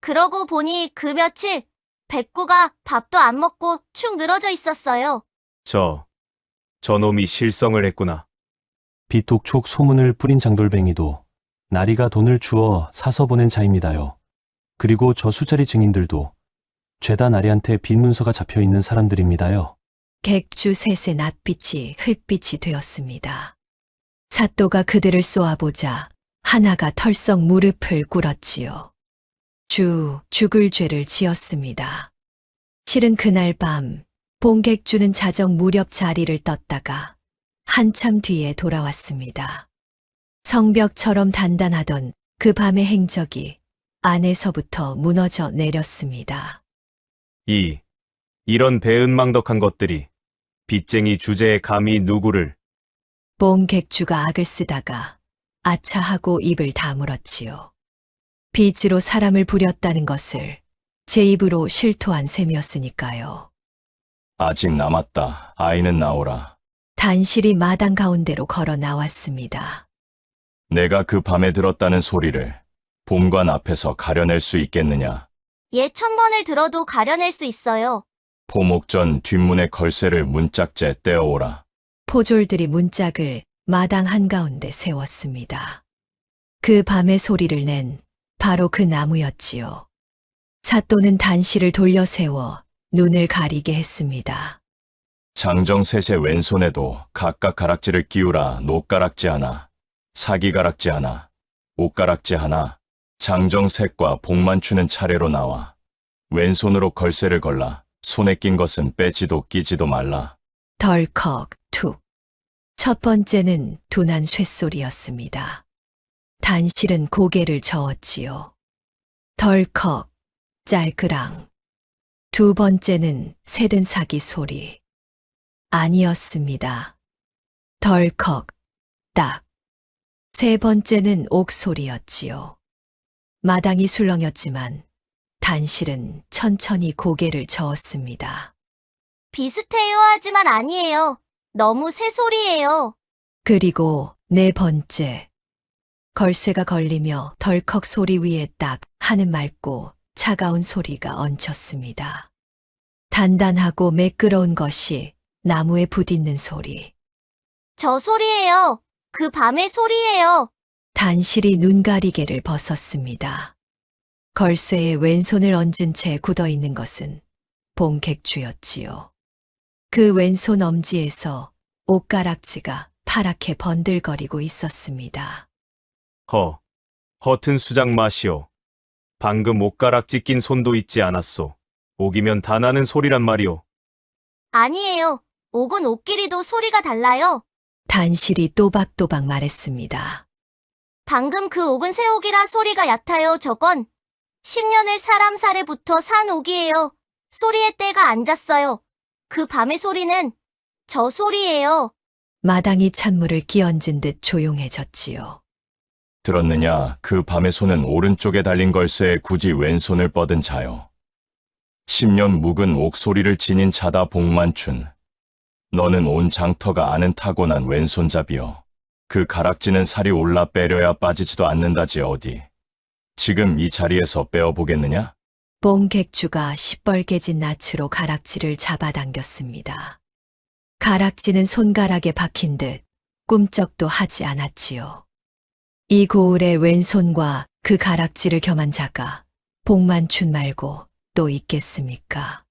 그러고 보니 그 며칠 백구가 밥도 안 먹고 축 늘어져 있었어요. 저놈이 실성을 했구나. 비톡촉 소문을 뿌린 장돌뱅이도 나리가 돈을 주어 사서 보낸 자입니다요. 그리고 저 수자리 증인들도 죄다 나리한테 빈 문서가 잡혀 있는 사람들입니다요. 객주 셋의 낯빛이 흙빛이 되었습니다. 사또가 그들을 쏘아보자 하나가 털썩 무릎을 꿇었지요. 죽을 죄를 지었습니다. 실은 그날 밤 봉객주는 자정 무렵 자리를 떴다가 한참 뒤에 돌아왔습니다. 성벽처럼 단단하던 그 밤의 행적이 안에서부터 무너져 내렸습니다. 이런 배은망덕한 것들이 빚쟁이 주제에 감히 누구를. 봉객주가 악을 쓰다가 아차하고 입을 다물었지요. 빚으로 사람을 부렸다는 것을 제 입으로 실토한 셈이었으니까요. 아직 남았다. 아이는 나오라. 단실이 마당 가운데로 걸어 나왔습니다. 내가 그 밤에 들었다는 소리를 본관 앞에서 가려낼 수 있겠느냐? 예, 1000번을 들어도 가려낼 수 있어요. 포목전 뒷문의 걸쇠를 문짝째 떼어오라. 포졸들이 문짝을 마당 한가운데 세웠습니다. 그 밤의 소리를 낸 바로 그 나무였지요. 사또는 단실을 돌려 세워 눈을 가리게 했습니다. 장정셋의 왼손에도 각각 가락지를 끼우라. 노가락지 하나, 사기가락지 하나, 옷가락지 하나. 장정셋과 복만추는 차례로 나와 왼손으로 걸쇠를 걸라. 손에 낀 것은 빼지도 끼지도 말라. 덜컥 툭. 첫 번째는 둔한 쇳소리였습니다. 단실은 고개를 저었지요. 덜컥 짤그랑. 두 번째는 새든 사기 소리. 아니었습니다. 덜컥 딱. 세 번째는 옥소리였지요. 마당이 술렁였지만 단실은 천천히 고개를 저었습니다. 비슷해요 하지만 아니에요. 너무 새소리예요. 그리고 네 번째. 걸쇠가 걸리며 덜컥 소리 위에 딱 하는 맑고 차가운 소리가 얹혔습니다. 단단하고 매끄러운 것이 나무에 부딪는 소리. 저 소리예요. 그 밤의 소리예요. 단실이 눈가리개를 벗었습니다. 걸쇠에 왼손을 얹은 채 굳어있는 것은 봉객주였지요. 그 왼손 엄지에서 옷가락지가 파랗게 번들거리고 있었습니다. 허튼 수작 마시오. 방금 옷가락지 낀 손도 있지 않았소. 옥이면 다 나는 소리란 말이오. 아니에요. 옥은 옥끼리도 소리가 달라요. 단실이 또박또박 말했습니다. 방금 그 옥은 새 옥이라 소리가 얕아요. 저건 10년을 사람 살에 붙어 산 옥이에요. 소리의 때가 안 잤어요. 그 밤의 소리는 저 소리예요. 마당이 찬물을 끼얹은 듯 조용해졌지요. 들었느냐? 그 밤의 손은 오른쪽에 달린 걸쇠에 굳이 왼손을 뻗은 자요. 10년 묵은 옥소리를 지닌 자다 복만춘. 너는 온 장터가 아는 타고난 왼손잡이여. 그 가락지는 살이 올라 빼려야 빠지지도 않는다지 어디. 지금 이 자리에서 빼어보겠느냐? 봉객주가 시뻘개진 낯으로 가락지를 잡아당겼습니다. 가락지는 손가락에 박힌 듯 꿈쩍도 하지 않았지요. 이 고을의 왼손과 그 가락지를 겸한 자가 복만춘 말고 또 있겠습니까?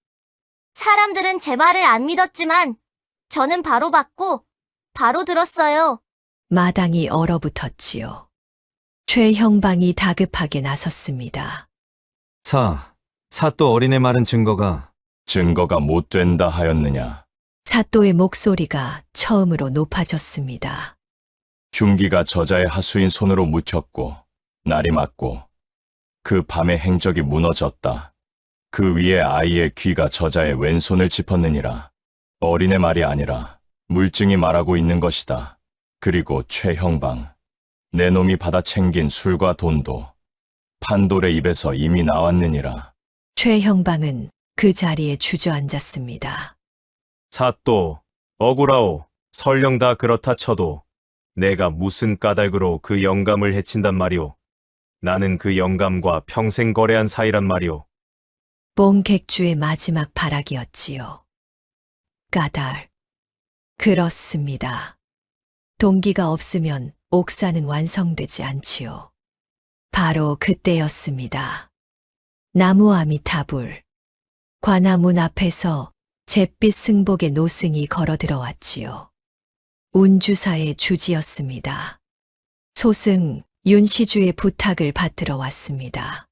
사람들은 제 말을 안 믿었지만 저는 바로 받고 바로 들었어요. 마당이 얼어붙었지요. 최형방이 다급하게 나섰습니다. 사또 어린애 말은 증거가 증거가 못 된다 하였느냐? 사또의 목소리가 처음으로 높아졌습니다. 흉기가 저자의 하수인 손으로 묻혔고 날이 맞고 그 밤의 행적이 무너졌다. 그 위에 아이의 귀가 저자의 왼손을 짚었느니라. 어린애 말이 아니라 물증이 말하고 있는 것이다. 그리고 최형방, 내 놈이 받아 챙긴 술과 돈도 판돌의 입에서 이미 나왔느니라. 최형방은 그 자리에 주저앉았습니다. 사또, 억울하오. 설령 다 그렇다 쳐도 내가 무슨 까닭으로 그 영감을 해친단 말이오. 나는 그 영감과 평생 거래한 사이란 말이오. 뽕객주의 마지막 발악이었지요. 까닭. 그렇습니다. 동기가 없으면 옥사는 완성되지 않지요. 바로 그때였습니다. 나무 아미타불. 관아 문 앞에서 잿빛 승복의 노승이 걸어 들어왔지요. 운주사의 주지였습니다. 소승 윤시주의 부탁을 받들어 왔습니다.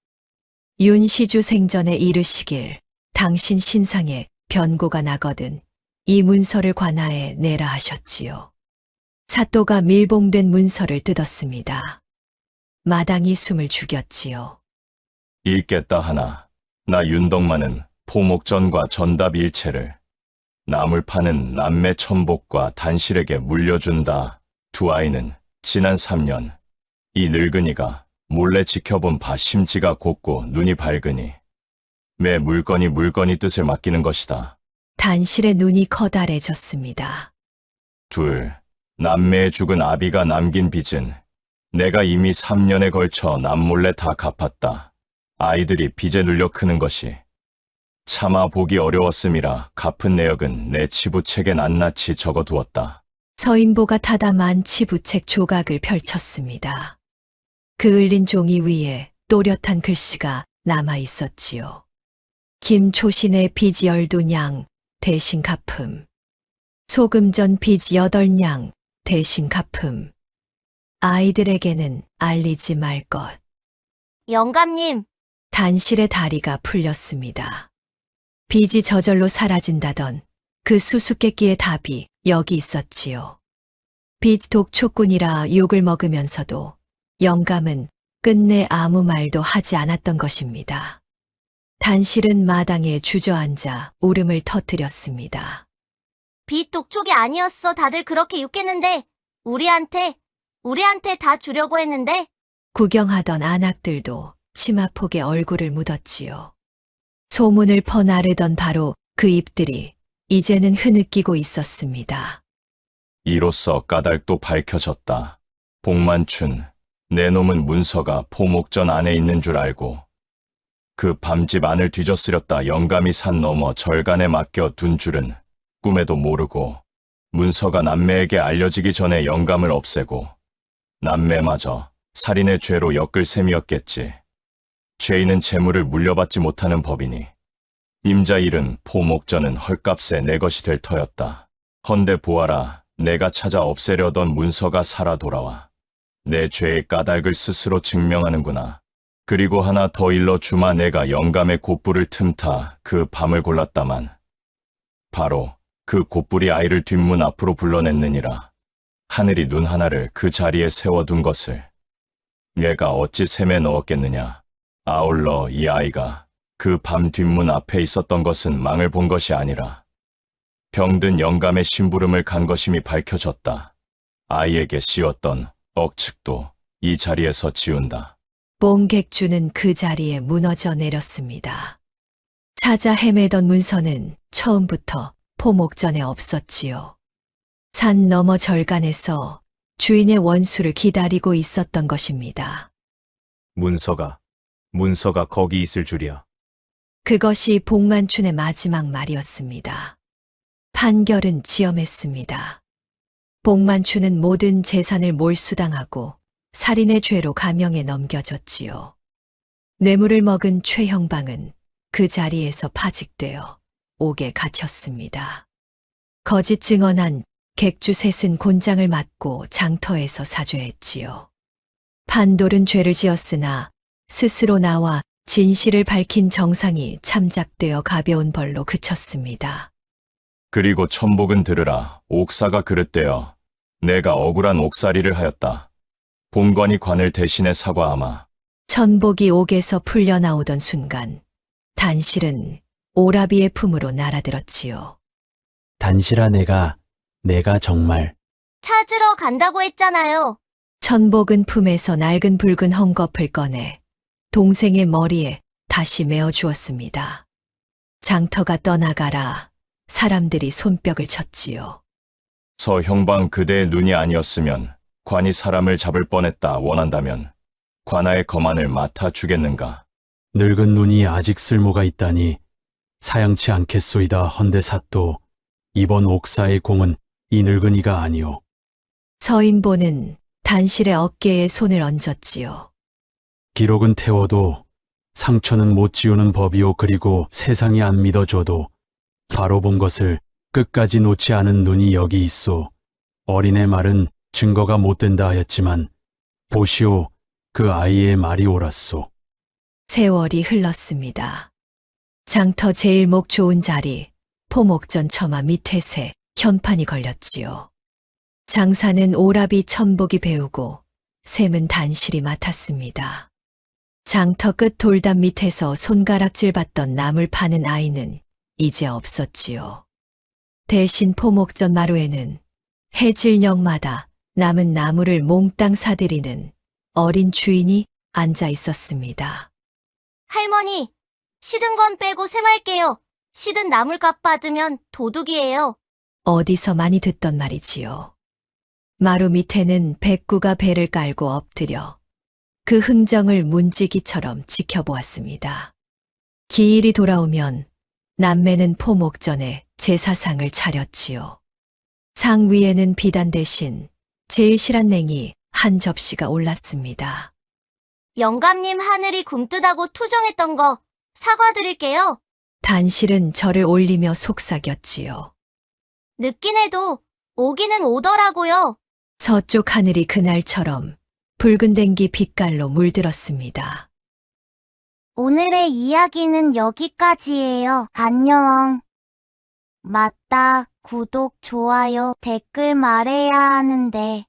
윤시주 생전에 이르시길 당신 신상에 변고가 나거든 이 문서를 관아에 내라 하셨지요. 사또가 밀봉된 문서를 뜯었습니다. 마당이 숨을 죽였지요. 읽겠다 하나. 나 윤덕만은 포목전과 전답 일체를 나물 파는 남매 천복과 단실에게 물려준다. 두 아이는 지난 3년 이 늙은이가 몰래 지켜본 바 심지가 곱고 눈이 밝으니 매 물건이 뜻을 맡기는 것이다. 단실의 눈이 커다래졌습니다. 둘, 남매의 죽은 아비가 남긴 빚은 내가 이미 3년에 걸쳐 남몰래 다 갚았다. 아이들이 빚에 눌려 크는 것이 차마 보기 어려웠음이라 갚은 내역은 내 치부책에 낱낱이 적어두었다. 서인보가 타담한 치부책 조각을 펼쳤습니다. 그을린 종이 위에 또렷한 글씨가 남아 있었지요. 김초신의 빚 12냥 대신 갚음. 소금전 빚 8냥 대신 갚음. 아이들에게는 알리지 말 것. 영감님, 단실의 다리가 풀렸습니다. 빚이 저절로 사라진다던 그 수수께끼의 답이 여기 있었지요. 빚 독촉꾼이라 욕을 먹으면서도 영감은 끝내 아무 말도 하지 않았던 것입니다. 단실은 마당에 주저앉아 울음을 터뜨렸습니다. 빚 독촉이 아니었어. 다들 그렇게 욕했는데 우리한테 다 주려고 했는데. 구경하던 안악들도 치마폭에 얼굴을 묻었지요. 소문을 퍼나르던 바로 그 입들이 이제는 흐느끼고 있었습니다. 이로써 까닭도 밝혀졌다. 복만춘, 내 놈은 문서가 포목전 안에 있는 줄 알고 그 밤집 안을 뒤져쓰렸다 영감이 산 넘어 절간에 맡겨 둔 줄은 꿈에도 모르고 문서가 남매에게 알려지기 전에 영감을 없애고 남매마저 살인의 죄로 엮을 셈이었겠지. 죄인은 재물을 물려받지 못하는 법이니 임자 일은 포목전은 헐값에 내 것이 될 터였다. 헌데 보아라, 내가 찾아 없애려던 문서가 살아 돌아와 내 죄의 까닭을 스스로 증명하는구나. 그리고 하나 더 일러주마. 내가 영감의 곧불을 틈타 그 밤을 골랐다만 바로 그 곧불이 아이를 뒷문 앞으로 불러냈느니라. 하늘이 눈 하나를 그 자리에 세워둔 것을 얘가 어찌 셈에 넣었겠느냐. 아울러 이 아이가 그 밤 뒷문 앞에 있었던 것은 망을 본 것이 아니라 병든 영감의 심부름을 간 것임이 밝혀졌다. 아이에게 씌웠던 억측도 이 자리에서 지운다. 뽕객주는 그 자리에 무너져 내렸습니다. 찾아 헤매던 문서는 처음부터 포목전에 없었지요. 산 너머 절간에서 주인의 원수를 기다리고 있었던 것입니다. 문서가 거기 있을 줄이야. 그것이 복만춘의 마지막 말이었습니다. 판결은 지엄했습니다. 복만춘은 모든 재산을 몰수당하고 살인의 죄로 감형에 넘겨졌지요. 뇌물을 먹은 최형방은 그 자리에서 파직되어 옥에 갇혔습니다. 거짓 증언한 객주 셋은 곤장을 맞고 장터에서 사죄했지요. 판돌은 죄를 지었으나 스스로 나와 진실을 밝힌 정상이 참작되어 가벼운 벌로 그쳤습니다. 그리고 천복은 들으라. 옥사가 그릇되어 내가 억울한 옥살이를 하였다. 본관이 관을 대신해 사과하마. 천복이 옥에서 풀려나오던 순간 단실은 오라비의 품으로 날아들었지요. 단실아, 내가 정말 찾으러 간다고 했잖아요. 천복은 품에서 낡은 붉은 헝겊을 꺼내 동생의 머리에 다시 메어 주었습니다. 장터가 떠나가라 사람들이 손뼉을 쳤지요. 서형방 그대의 눈이 아니었으면 관이 사람을 잡을 뻔했다. 원한다면 관아의 거만을 맡아주겠는가? 늙은 눈이 아직 쓸모가 있다니 사양치 않겠소이다. 헌데 사또 이번 옥사의 공은 이 늙은이가 아니오. 서인보는 단실의 어깨에 손을 얹었지요. 기록은 태워도 상처는 못 지우는 법이오. 그리고 세상이 안 믿어줘도 바로 본 것을 끝까지 놓지 않은 눈이 여기 있소. 어린애 말은 증거가 못 된다 하였지만 보시오, 그 아이의 말이 옳았소. 세월이 흘렀습니다. 장터 제일 목 좋은 자리 포목전 처마 밑에새 현판이 걸렸지요. 장사는 오라비 천복이 배우고 셈은 단실이 맡았습니다. 장터 끝 돌담 밑에서 손가락질 받던 나물 파는 아이는 이제 없었지요. 대신 포목전 마루에는 해질녘마다 남은 나무를 몽땅 사들이는 어린 주인이 앉아 있었습니다. 할머니, 시든 건 빼고 셈할게요. 시든 나물값 받으면 도둑이에요. 어디서 많이 듣던 말이지요. 마루 밑에는 백구가 배를 깔고 엎드려 그 흥정을 문지기처럼 지켜보았습니다. 기일이 돌아오면 남매는 포목전에 제사상을 차렸지요. 상 위에는 비단 대신 제일 실한 냉이 한 접시가 올랐습니다. 영감님 하늘이 굼뜨다고 투정했던 거 사과드릴게요. 단실은 저를 올리며 속삭였지요. 늦긴 해도 오기는 오더라고요. 서쪽 하늘이 그날처럼 붉은 댕기 빛깔로 물들었습니다. 오늘의 이야기는 여기까지예요. 안녕. 맞다. 구독, 좋아요, 댓글 말해야 하는데.